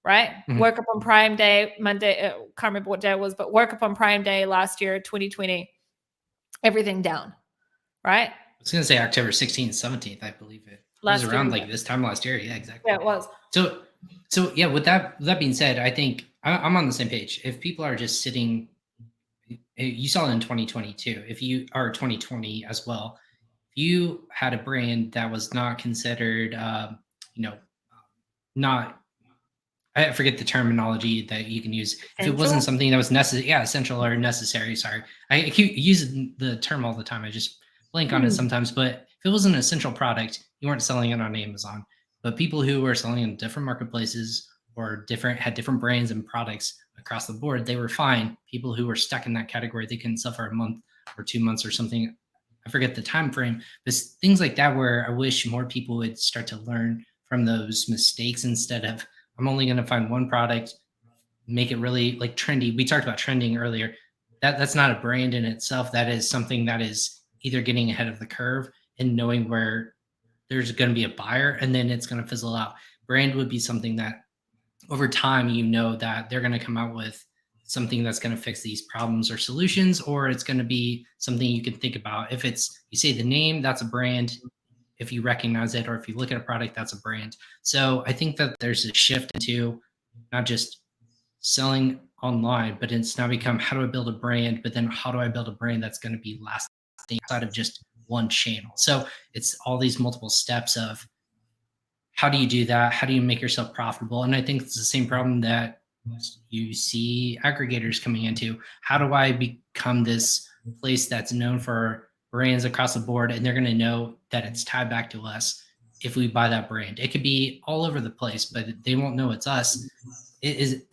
right? Mhm. Woke up on Prime Day, Monday, can't remember what day it was, but woke up on Prime Day last year, 2020, everything down, right? I was going to say October 16th, 17th, I believe it. Last was year, around yeah. like this time last year. Yeah, exactly. Yeah, it was. So yeah, with that being said, I think I'm on the same page. If people are just sitting, you saw it in 2022, if you are 2020 as well, if you had a brand that was not considered, you know, not, I forget the terminology that you can use. If it wasn't Essential? something that was necessary, yeah, essential or necessary. Sorry, I keep using the term all the time. I just blank on it sometimes. But if it was an essential product, you weren't selling it on Amazon. But people who were selling in different marketplaces or had different brands and products across the board, they were fine. People who were stuck in that category, they couldn't sell for a month or 2 months or something. I forget the time frame, but things like that where I wish more people would start to learn from those mistakes instead of I'm only going to find one product, make it really like trendy. We talked about trending earlier. That's not a brand in itself. That is something that is either getting ahead of the curve and knowing where there's going to be a buyer and then it's going to fizzle out. Brand would be something that over time, you know that they're going to come out with something that's going to fix these problems or solutions, or it's going to be something you can think about. If it's, you say the name, that's a brand. If you recognize it, or if you look at a product, that's a brand. So I think that there's a shift into not just selling online, but it's now become how do I build a brand, but then how do I build a brand that's going to be lasting outside of just one channel. So it's all these multiple steps of how do you do that? How do you make yourself profitable? And I think it's the same problem that you see aggregators coming into. How do I become this place that's known for brands across the board and they're going to know that it's tied back to us if we buy that brand? It could be all over the place, but they won't know it's us. It is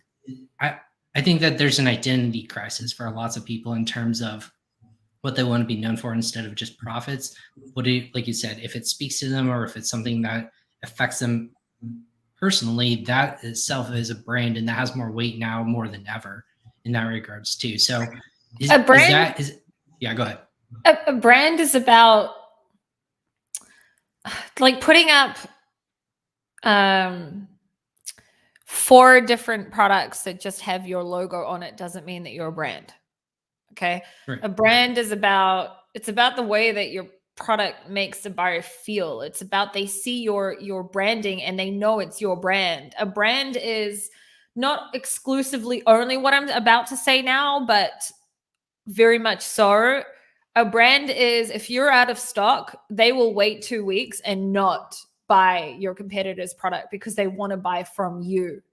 I think that there's an identity crisis for lots of people in terms of what they want to be known for instead of just profits. Like you said, if it speaks to them or if it's something that affects them personally, that itself is a brand and that has more weight now more than ever in that regards too. So A brand, yeah, go ahead. a brand is about like putting up 4 different products that just have your logo on it doesn't mean that you're a brand. Okay. Right. A brand is about the way that your product makes the buyer feel. It's about they see your branding and they know it's your brand. A brand is not exclusively only what I'm about to say now, but very much so. A brand is if you're out of stock, they will wait 2 weeks and not buy your competitor's product because they want to buy from you,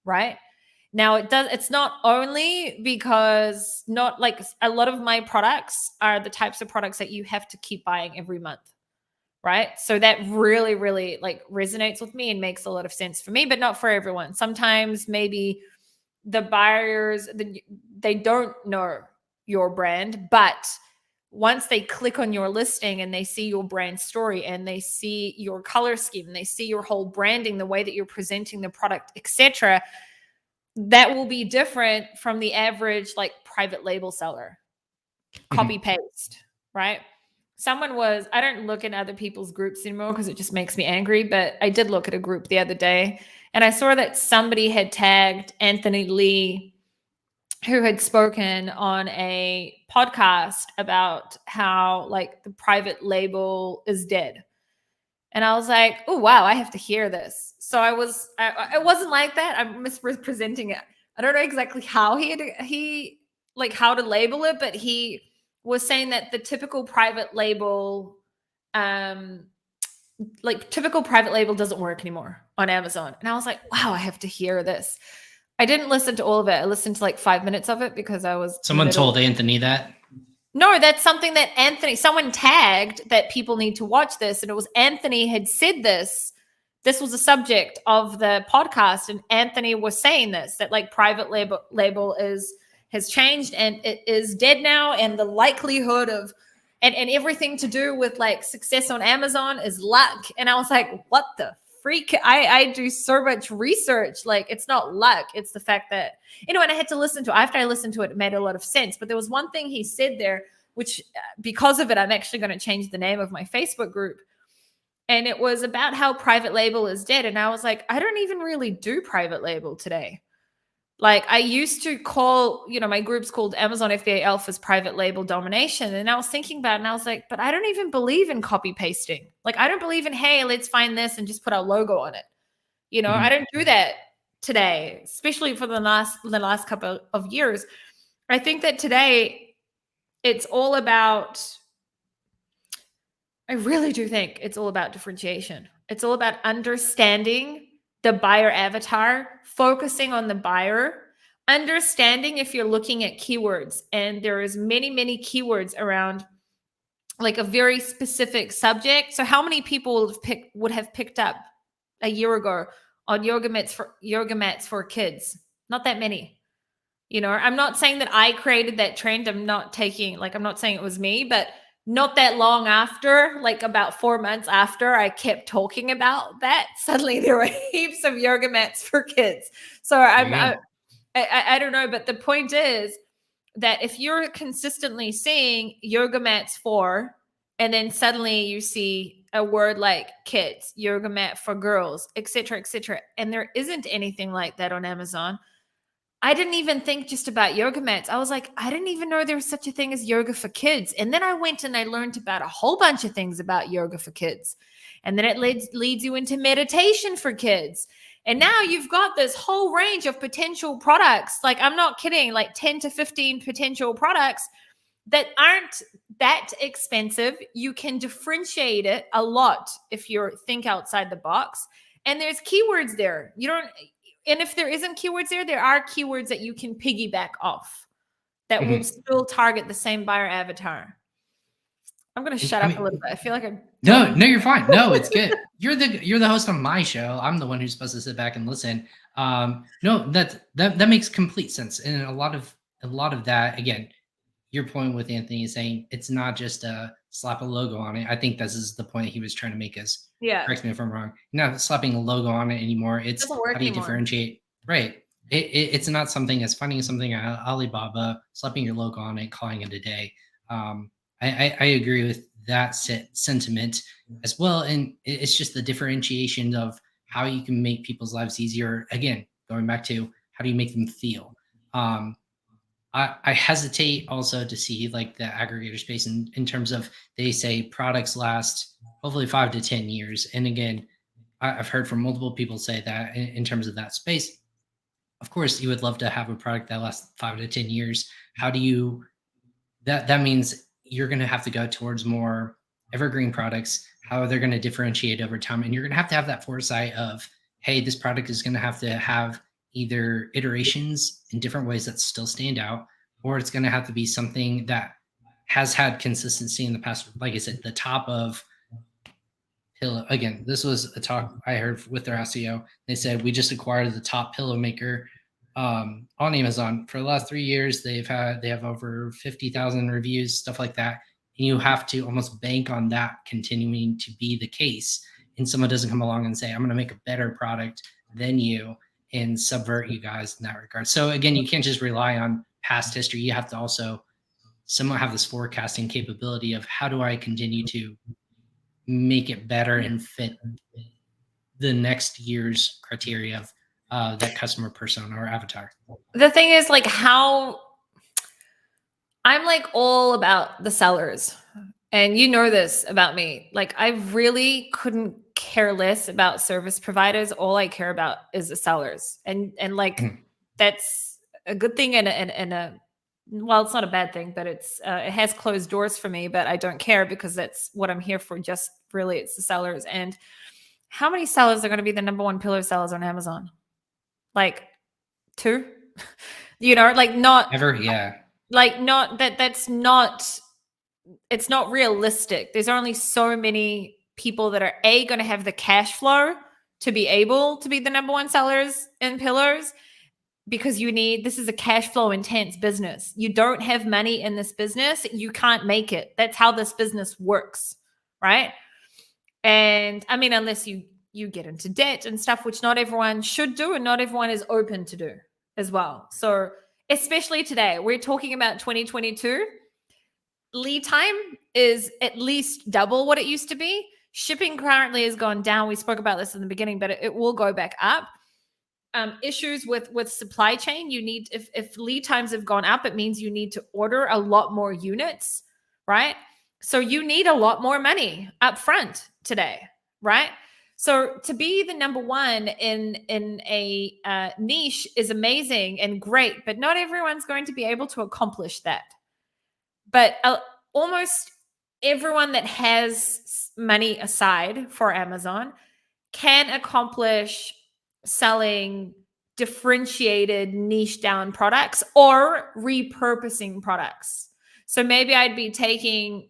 right? Now it's not only because not like a lot of my products are the types of products that you have to keep buying every month, right? So that really, really like resonates with me and makes a lot of sense for me, but not for everyone. Sometimes maybe the buyers, they don't know your brand, but once they click on your listing and they see your brand story and they see your color scheme and they see your whole branding, the way that you're presenting the product, etc., that will be different from the average like private label seller. Copy paste, right? I don't look in other people's groups anymore because it just makes me angry, but I did look at a group the other day and I saw that somebody had tagged Anthony Lee, who had spoken on a podcast about how like the private label is dead. And I was like, oh, wow, I have to hear this. So I wasn't like that. I'm misrepresenting it. I don't know exactly how he like how to label it, but he was saying that the typical private label, doesn't work anymore on Amazon. And I was like, wow, I have to hear this. I didn't listen to all of it. I listened to like 5 minutes of it because I was. Someone told Anthony that? No, that's something that someone tagged that people need to watch this. And it was Anthony had said this. This was the subject of the podcast. And Anthony was saying this, that like private label has changed and it is dead now. And the likelihood of, and everything to do with like success on Amazon is luck. And I was like, what the freak. I do so much research. Like, it's not luck. It's the fact that, and I had to listen to, after I listened to it, it made a lot of sense. But there was one thing he said there, which because of it, I'm actually going to change the name of my Facebook group. And it was about how private label is dead. And I was like, I don't even really do private label today. Like, I used to call, my group's called Amazon FBA Alpha's private label domination. And I was thinking about it and I was like, but I don't even believe in copy pasting. Like, I don't believe in, hey, let's find this and just put our logo on it. I don't do that today, especially for the last couple of years. I think that today it's all about, I really do think it's all about differentiation. It's all about understanding the buyer avatar, focusing on the buyer, understanding if you're looking at keywords, and there is many, many keywords around like a very specific subject. So how many people would have picked up a year ago on yoga mats for kids? Not that many. I'm not saying that I created that trend. I'm not saying it was me, but not that long after, like about 4 months after I kept talking about that, suddenly there were heaps of yoga mats for kids. So I don't know, but the point is that if you're consistently seeing yoga mats for, and then suddenly you see a word like kids, yoga mat for girls, etc., and there isn't anything like that on Amazon. I didn't even think just about yoga mats. I was like, I didn't even know there was such a thing as yoga for kids. And then I went and I learned about a whole bunch of things about yoga for kids. And then it leads you into meditation for kids. And now you've got this whole range of potential products. Like, I'm not kidding, like 10 to 15 potential products that aren't that expensive. You can differentiate it a lot if you think outside the box. And there's keywords there. And if there isn't keywords there are keywords that you can piggyback off that will still target the same buyer avatar. I'm going to shut up a little bit. I feel like I'm No, you're fine. No, it's good. You're the host on my show. I'm the one who's supposed to sit back and listen. No, that makes complete sense. And a lot of that, again, your point with Anthony is saying it's not just a slap a logo on it. I think this is the point he was trying to make us. Yeah. Correct me if I'm wrong. You're not slapping a logo on it anymore. It's how do you differentiate? Right. It's not something as finding something at Alibaba, slapping your logo on it, calling it a day. I agree with that sentiment as well. And it's just the differentiation of how you can make people's lives easier. Again, going back to how do you make them feel? I hesitate also to see like the aggregator space in terms of, they say products last hopefully 5 to 10 years. And again, I've heard from multiple people say that in terms of that space. Of course, you would love to have a product that lasts 5 to 10 years. How do you, that means you're going to have to go towards more evergreen products, how they're going to differentiate over time. And you're going to have that foresight of, hey, this product is going to have either iterations in different ways that still stand out, or it's going to have to be something that has had consistency in the past. Like I said, the top of pillow. Again, this was a talk I heard with their SEO. They said, we just acquired the top pillow maker on Amazon. For the last 3 years, they have over 50,000 reviews, stuff like that. And you have to almost bank on that continuing to be the case. And someone doesn't come along and say, I'm going to make a better product than you and subvert you guys in that regard. So again, you can't just rely on past history. You have to also somewhat have this forecasting capability of, how do I continue to make it better and fit the next year's criteria of that customer persona or avatar. The thing is, like, how I'm like all about the sellers, and you know this about me. Like, I really couldn't care less about service providers. All I care about is the sellers, and like that's a good thing and a well, it's not a bad thing, but it has closed doors for me. But I don't care, because that's what I'm here for. Just really, it's the sellers. And how many sellers are going to be the number one pillow sellers on Amazon? Like 2, like not ever. Yeah. Like not that's not, it's not realistic. There's only so many people that are going to have the cash flow to be able to be the number one sellers in pillows, because this is a cash flow intense business. You don't have money in this business, you can't make it. That's how this business works, right? And I mean, unless you you get into debt and stuff, which not everyone should do and not everyone is open to do as well. So especially today, we're talking about 2022. Lead time is at least double what it used to be. Shipping currently has gone down. We spoke about this in the beginning, but it will go back up. Issues with supply chain, you need, if lead times have gone up, it means you need to order a lot more units, right? So you need a lot more money up front today, right? So to be the number one in a niche is amazing and great, but not everyone's going to be able to accomplish that. But almost everyone that has money aside for Amazon can accomplish selling differentiated niche down products or repurposing products. So maybe I'd be taking,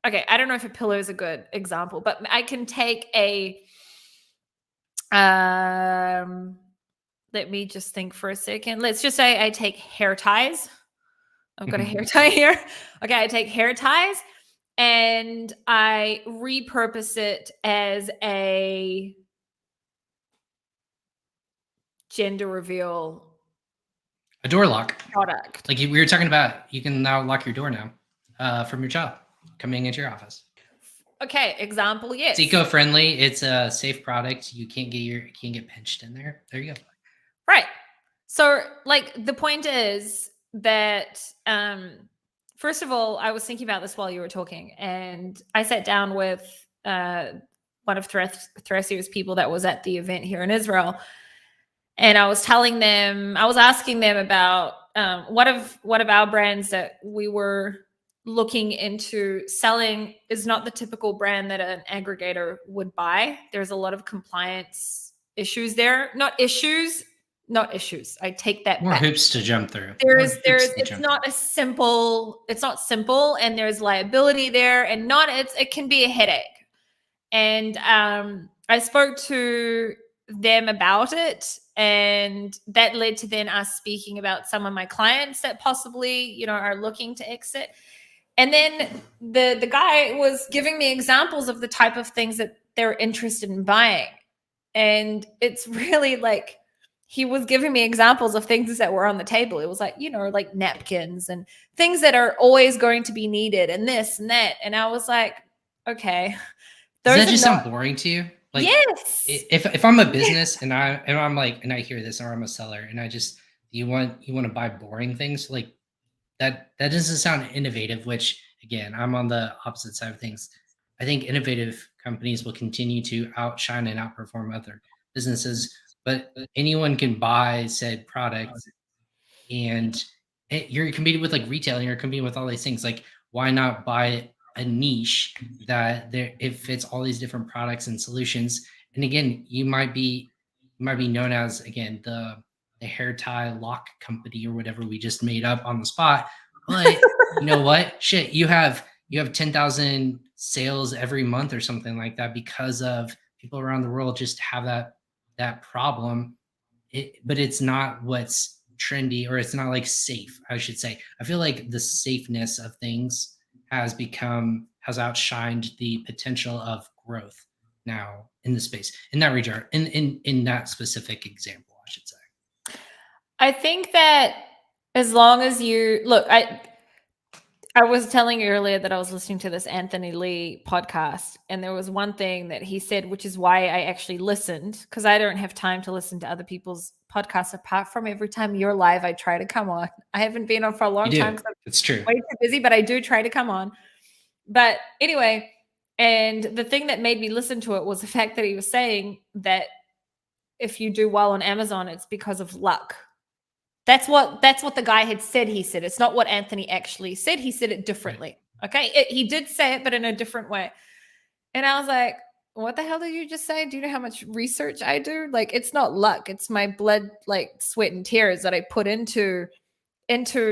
okay, I don't know if a pillow is a good example, but I can take a, let me just think for a second. Let's just say I take hair ties. I've got a hair tie here. Okay, I take hair ties and I repurpose it as a gender reveal, a door lock product. Like we were talking about, you can now lock your door now from your child coming into your office. Okay, example, yes. It's eco-friendly. It's a safe product. You can't get pinched in there. There you go. Right. So like the point is that first of all, I was thinking about this while you were talking, and I sat down with one of Thrasier's people that was at the event here in Israel. And I was asking them about what of our brands that we were looking into selling is not the typical brand that an aggregator would buy. There's a lot of compliance issues there. Not issues. I take that More back. hoops to jump through. It's not simple, and there's liability there, and it can be a headache. And I spoke to them about it, and that led to then us speaking about some of my clients that possibly, are looking to exit. And then the guy was giving me examples of the type of things that they're interested in buying. And it's really like, he was giving me examples of things that were on the table. It was like, like napkins and things that are always going to be needed and this and that. And I was like, okay. Does that just sound boring to you? Like, yes. If I'm a business and I'm like, and I hear this, or I'm a seller and you want to buy boring things, like that doesn't sound innovative, which again, I'm on the opposite side of things. I think innovative companies will continue to outshine and outperform other businesses, but anyone can buy said product, and you're competing with like retail, and you're competing with all these things. Like, why not buy a niche that it fits all these different products and solutions? And again, you might be known as, again, the hair tie lock company or whatever we just made up on the spot. But you know what? Shit, you have 10,000 sales every month or something like that because of people around the world just have that problem. But it's not what's trendy, or it's not like safe, I should say. I feel like the safeness of things has outshined the potential of growth now in the space, in that regard, in that specific example, I should say. I think that as long as you look, I was telling you earlier that I was listening to this Anthony Lee podcast, and there was one thing that he said, which is why I actually listened, because I don't have time to listen to other people's podcasts apart from every time you're live, I try to come on. I haven't been on for a long time. It's true. Way too busy, but I do try to come on. But anyway, and the thing that made me listen to it was the fact that he was saying that if you do well on Amazon, it's because of luck. That's what the guy had said. He said, it's not what Anthony actually said. He said it differently. Okay. He did say it, but in a different way. And I was like, what the hell did you just say? Do you know how much research I do? Like, it's not luck. It's my blood, like sweat and tears that I put into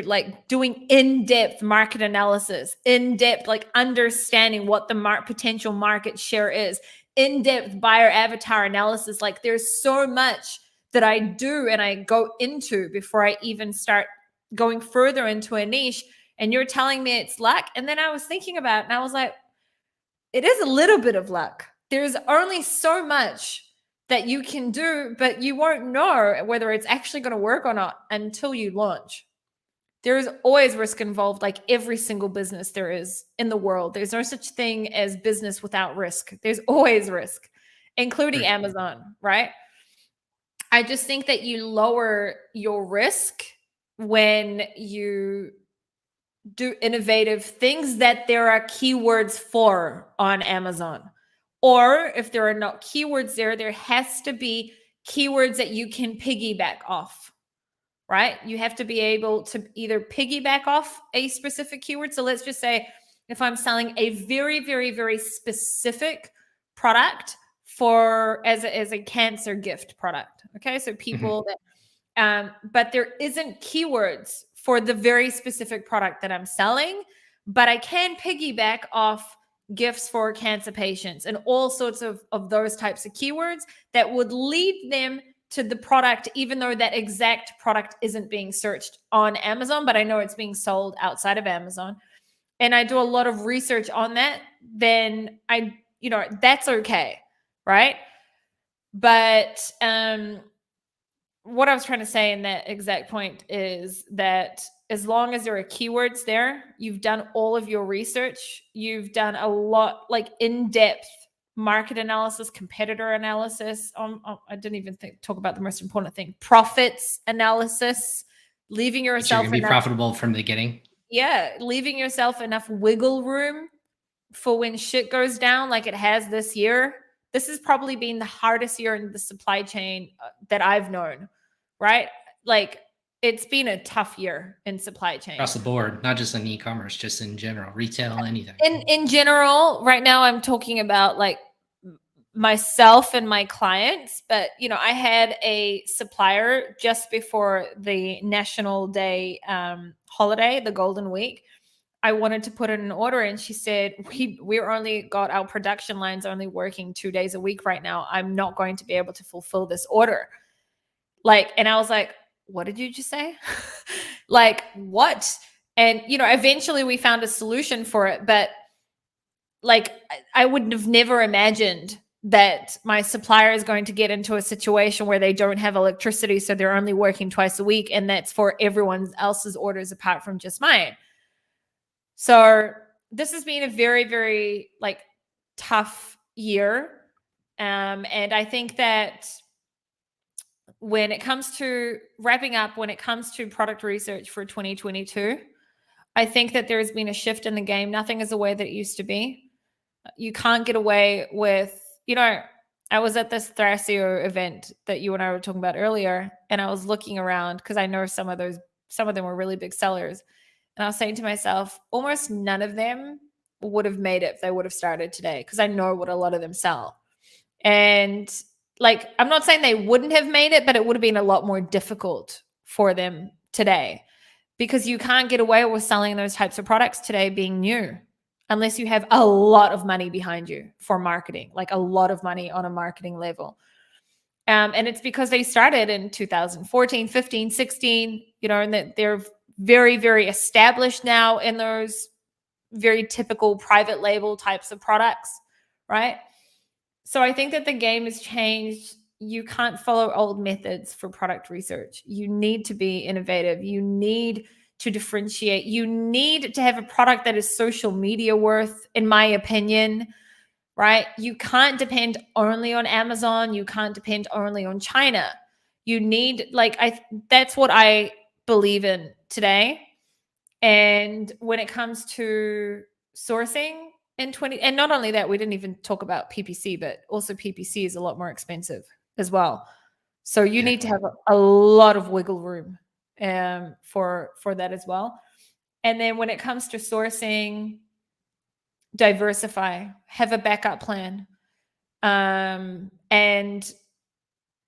like doing in-depth market analysis, in-depth, like understanding what the potential market share is, in-depth buyer avatar analysis. Like, there's so much that I do and I go into before I even start going further into a niche. And you're telling me it's luck. And then I was thinking about it, and I was like, it is a little bit of luck. there's only so much that you can do, but you won't know whether it's actually going to work or not until you launch. There is always risk involved, like every single business there is in the world. There's no such thing as business without risk. There's always risk, including Right. Amazon, right? I just think that you lower your risk when you do innovative things that there are keywords for on Amazon. Or if there are not keywords there has to be keywords that you can piggyback off, right? You have to be able to either piggyback off a specific keyword. So let's just say if I'm selling a very, very, very specific product for as a cancer gift product. Okay. So people that but there isn't keywords for the very specific product that I'm selling, but I can piggyback off gifts for cancer patients and all sorts of those types of keywords that would lead them to the product, even though that exact product isn't being searched on Amazon, but I know it's being sold outside of Amazon. And I do a lot of research on that, then that's okay, right? But what I was trying to say in that exact point is that as long as there are keywords there, you've done all of your research, you've done a lot, like in-depth market analysis, competitor analysis. I didn't even talk about the most important thing, profits analysis, leaving yourself You're going to be profitable from the beginning. Yeah, leaving yourself enough wiggle room for when shit goes down like it has this year. This has probably been the hardest year in the supply chain that I've known, right? Like it's been a tough year in supply chain. Across the board, not just in e-commerce, just in general, retail, anything. In general, right now I'm talking about like myself and my clients, but I had a supplier just before the National Day holiday, the Golden Week. I wanted to put in an order and she said, we're only got our production lines only working 2 days a week right now. I'm not going to be able to fulfill this order. And I was like, what did you just say? Like, what? And, eventually we found a solution for it. But like, I would have never imagined that my supplier is going to get into a situation where they don't have electricity. So they're only working twice a week. And that's for everyone else's orders apart from just mine. So this has been a very, very tough year. And I think that when it comes to wrapping up, when it comes to product research for 2022, I think that there's been a shift in the game. Nothing is the way that it used to be. You can't get away with, I was at this Thrasio event that you and I were talking about earlier, and I was looking around because I know some of them were really big sellers. And I was saying to myself, almost none of them would have made it if they would have started today, because I know what a lot of them sell. And I'm not saying they wouldn't have made it, but it would have been a lot more difficult for them today, because you can't get away with selling those types of products today being new unless you have a lot of money behind you for marketing, like a lot of money on a marketing level. And it's because they started in 2014, 15, 16, and that they're very, very established now in those very typical private label types of products, right? So I think that the game has changed. You can't follow old methods for product research. You need to be innovative. You need to differentiate. You need to have a product that is social media worth, in my opinion, right? You can't depend only on Amazon. You can't depend only on China. You need, that's what I believe in today. And when it comes to sourcing in and not only that, we didn't even talk about PPC, but also PPC is a lot more expensive as well. So you need to have a lot of wiggle room for that as well. And then when it comes to sourcing, diversify, have a backup plan, and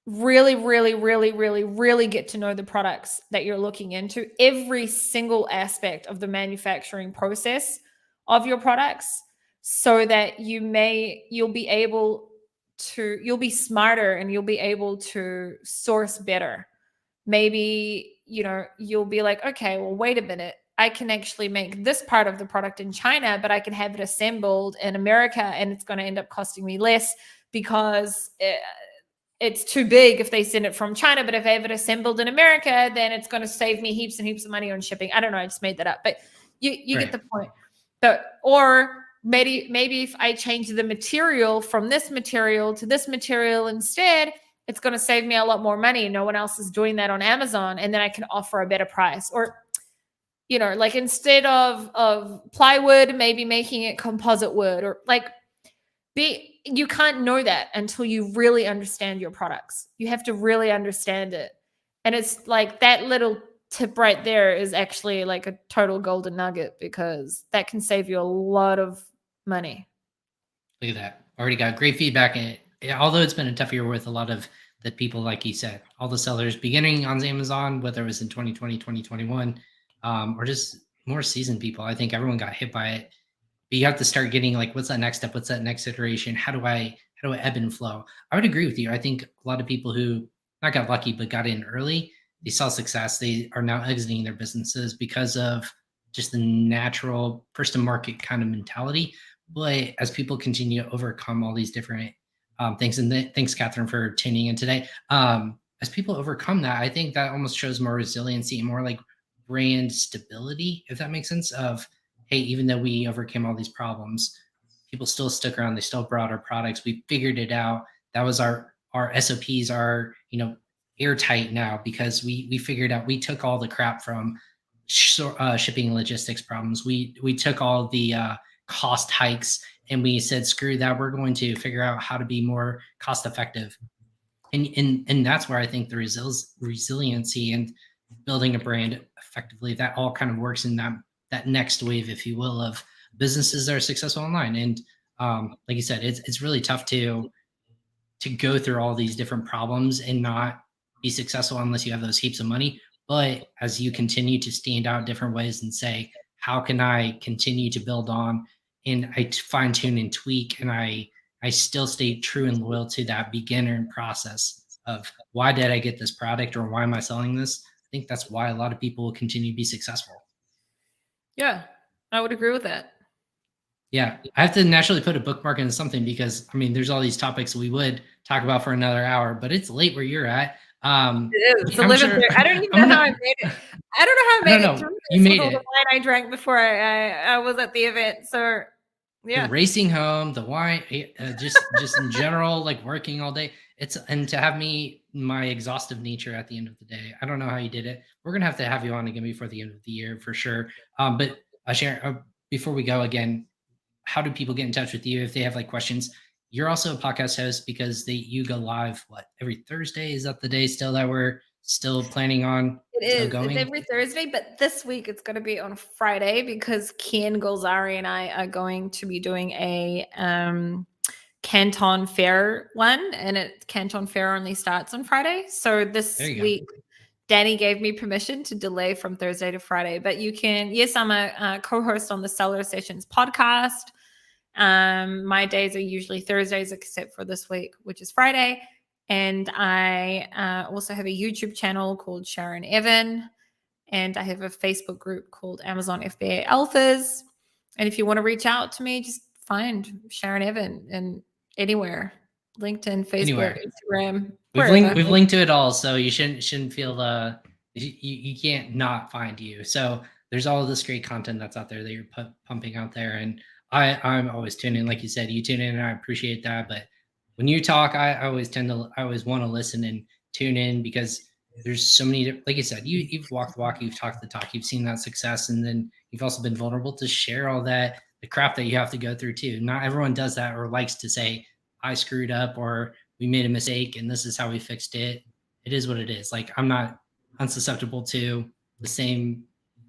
really, really, really, really, really get to know the products that you're looking into, every single aspect of the manufacturing process of your products, so that you'll be smarter and you'll be able to source better. Maybe, you'll be like, okay, well, wait a minute. I can actually make this part of the product in China, but I can have it assembled in America, and it's going to end up costing me less because it's too big if they send it from China. But if I have it assembled in America, then it's going to save me heaps and heaps of money on shipping. I don't know. I just made that up, but you Right. get the point. Or maybe if I change the material from this material to this material instead, it's going to save me a lot more money. No one else is doing that on Amazon, and then I can offer a better price. Or, you know, like instead of plywood, maybe making it composite wood, or like you can't know that until you really understand your products. You have to really understand it. And it's like that little tip right there is actually like a total golden nugget, because that can save you a lot of money. Look at that. Already got great feedback. And although it's been a tough year with a lot of the people, like you said, all the sellers beginning on Amazon, whether it was in 2020, 2021, or just more seasoned people, I think everyone got hit by it. But you have to start getting like, what's that next step? What's that next iteration? How do I ebb and flow? I would agree with you. I think a lot of people who not got lucky, but got in early, they saw success. They are now exiting their businesses because of just the natural first to market kind of mentality. But as people continue to overcome all these different things, and thanks, Catherine, for tuning in today. As people overcome that, I think that almost shows more resiliency and more like brand stability, if that makes sense. Of hey, even though we overcame all these problems, people still stuck around. They still brought our products. We figured it out. That was our SOPs are airtight now because we figured out. We took all the crap from shipping and logistics problems. We took all the cost hikes and we said screw that. We're going to figure out how to be more cost effective. And that's where I think the resiliency and building a brand effectively, that all kind of works in that next wave, if you will, of businesses that are successful online. And like you said, it's really tough to go through all these different problems and not be successful unless you have those heaps of money. But as you continue to stand out different ways and say, how can I continue to build on, and I fine tune and tweak, and I still stay true and loyal to that beginner process of why did I get this product or why am I selling this? I think that's why a lot of people will continue to be successful. Yeah, I would agree with that. Yeah, I have to naturally put a bookmark into something because I mean, there's all these topics we would talk about for another hour, but it's late where you're at. It is. It's 11:30. I don't even know how I made it. I don't know how I made it through you this made with all it. the wine I drank before I was at the event. So yeah, the racing home, the wine, just in general, like working all day. And to have my exhaustive nature at the end of the day. I don't know how you did it. We're gonna have to have you on again before the end of the year for sure. But Sharon, before we go again, how do people get in touch with you if they have like questions? You're also a podcast host because you go live every Thursday? Is that the day still that we're still planning on? it is. It's every Thursday, but this week it's going to be on Friday because Ken Golzari and I are going to be doing a Canton Fair one, and Canton Fair only starts on Friday. So this week, Danny gave me permission to delay from Thursday to Friday, but you can. Yes, I'm a co-host on the Seller Sessions podcast. My days are usually Thursdays, except for this week, which is Friday. And I also have a YouTube channel called Sharon Evan, and I have a Facebook group called Amazon FBA Alphas. And if you want to reach out to me, just find Sharon Evan and anywhere, LinkedIn, Facebook, Instagram. We've linked to it all, so you shouldn't feel you can't not find you. So there's all this great content that's out there that you're pumping out there, and I'm always tuning in. Like you said, you tune in, and I appreciate that. But when you talk, I always want to listen and tune in because there's so many. Like you said, you've walked the walk, you've talked the talk, you've seen that success, and then you've also been vulnerable to share all the crap that you have to go through too. Not everyone does that or likes to say I screwed up or we made a mistake and this is how we fixed it. It is what it is. Like I'm not unsusceptible to the same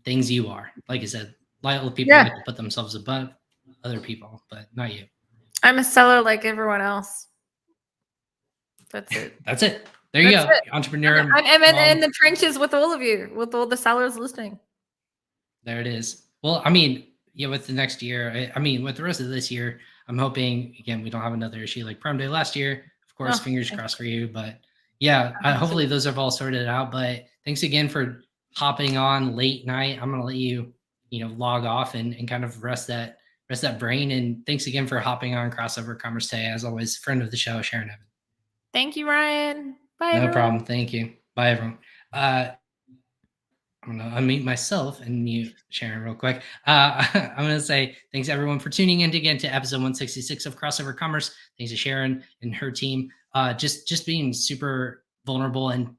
things you are. Like I said, a lot of people like to put themselves above other people, but not you. I'm a seller like everyone else. That's it. That's it. There you go. Entrepreneur. I'm in the trenches with all of you, with all the sellers listening. There it is. Well, I mean, yeah, with the next year, I mean, with the rest of this year, I'm hoping, again, we don't have another issue like Prime Day last year. Of course, fingers crossed for you. But yeah, hopefully those have all sorted out. But thanks again for hopping on late night. I'm gonna let you, log off and kind of rest that brain. And thanks again for hopping on Crossover Commerce today. As always, friend of the show, Sharon Evan. Thank you, Ryan. Bye, No everyone. problem. Thank you. Bye, everyone. I'm gonna unmute myself and mute Sharon real quick. I'm gonna say thanks everyone for tuning in again to episode 166 of Crossover Commerce. Thanks to Sharon and her team. Just being super vulnerable and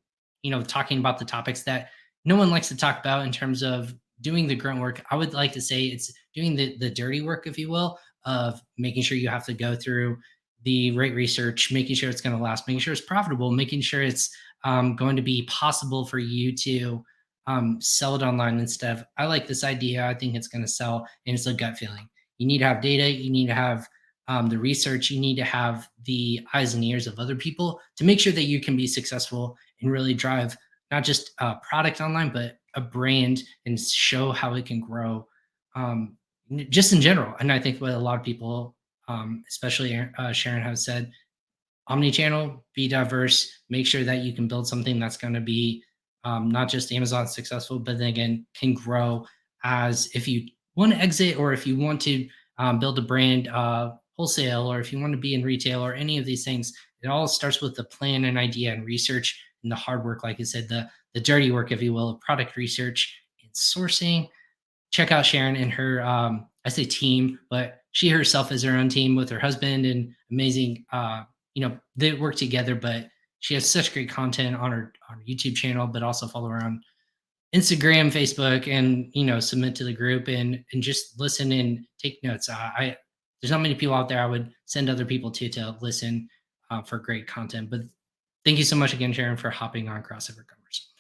talking about the topics that no one likes to talk about in terms of doing the grunt work. I would like to say it's doing the dirty work, if you will, of making sure you have to go through the right research, making sure it's going to last, making sure it's profitable, making sure it's going to be possible for you to sell it online instead of, I like this idea, I think it's going to sell, and it's a gut feeling. You need to have data, you need to have the research, you need to have the eyes and ears of other people to make sure that you can be successful and really drive not just a product online, but a brand and show how it can grow just in general. And I think what a lot of people, especially Sharon, have said, omni-channel, be diverse, make sure that you can build something that's going to be not just Amazon successful, but then again can grow as if you want to exit or if you want to build a brand wholesale or if you want to be in retail or any of these things. It all starts with the plan and idea and research and the hard work, like I said, the dirty work, if you will, of product research and sourcing. Check out Sharon and her I say team, but she herself is her own team with her husband and amazing they work together, but she has such great content on her YouTube channel, but also follow her on Instagram, Facebook, and submit to the group and just listen and take notes. I There's not many people out there I would send other people to listen for great content. But thank you so much again, Sharon, for hopping on Crossover Commerce.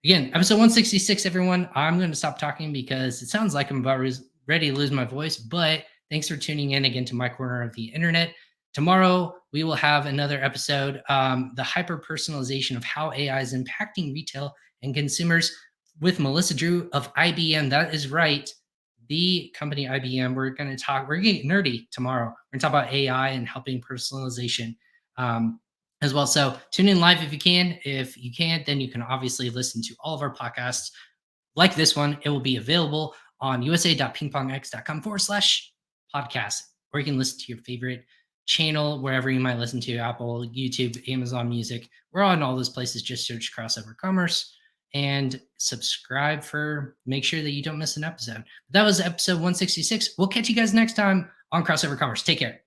Again, episode 166, everyone. I'm going to stop talking because it sounds like I'm about ready to lose my voice, but thanks for tuning in again to my corner of the internet. Tomorrow, we will have another episode, the hyper-personalization of how AI is impacting retail and consumers with Melissa Drew of IBM. That is right. The company IBM. We're going to get nerdy tomorrow. We're going to talk about AI and helping personalization as well. So tune in live if you can. If you can't, then you can obviously listen to all of our podcasts like this one. It will be available on usa.pingpongx.com/podcast, or you can listen to your favorite channel wherever you might listen to: Apple, YouTube, Amazon Music. We're on all those places. Just search Crossover Commerce and subscribe make sure that you don't miss an episode. That was episode 166. We'll catch you guys next time on Crossover Commerce. Take care.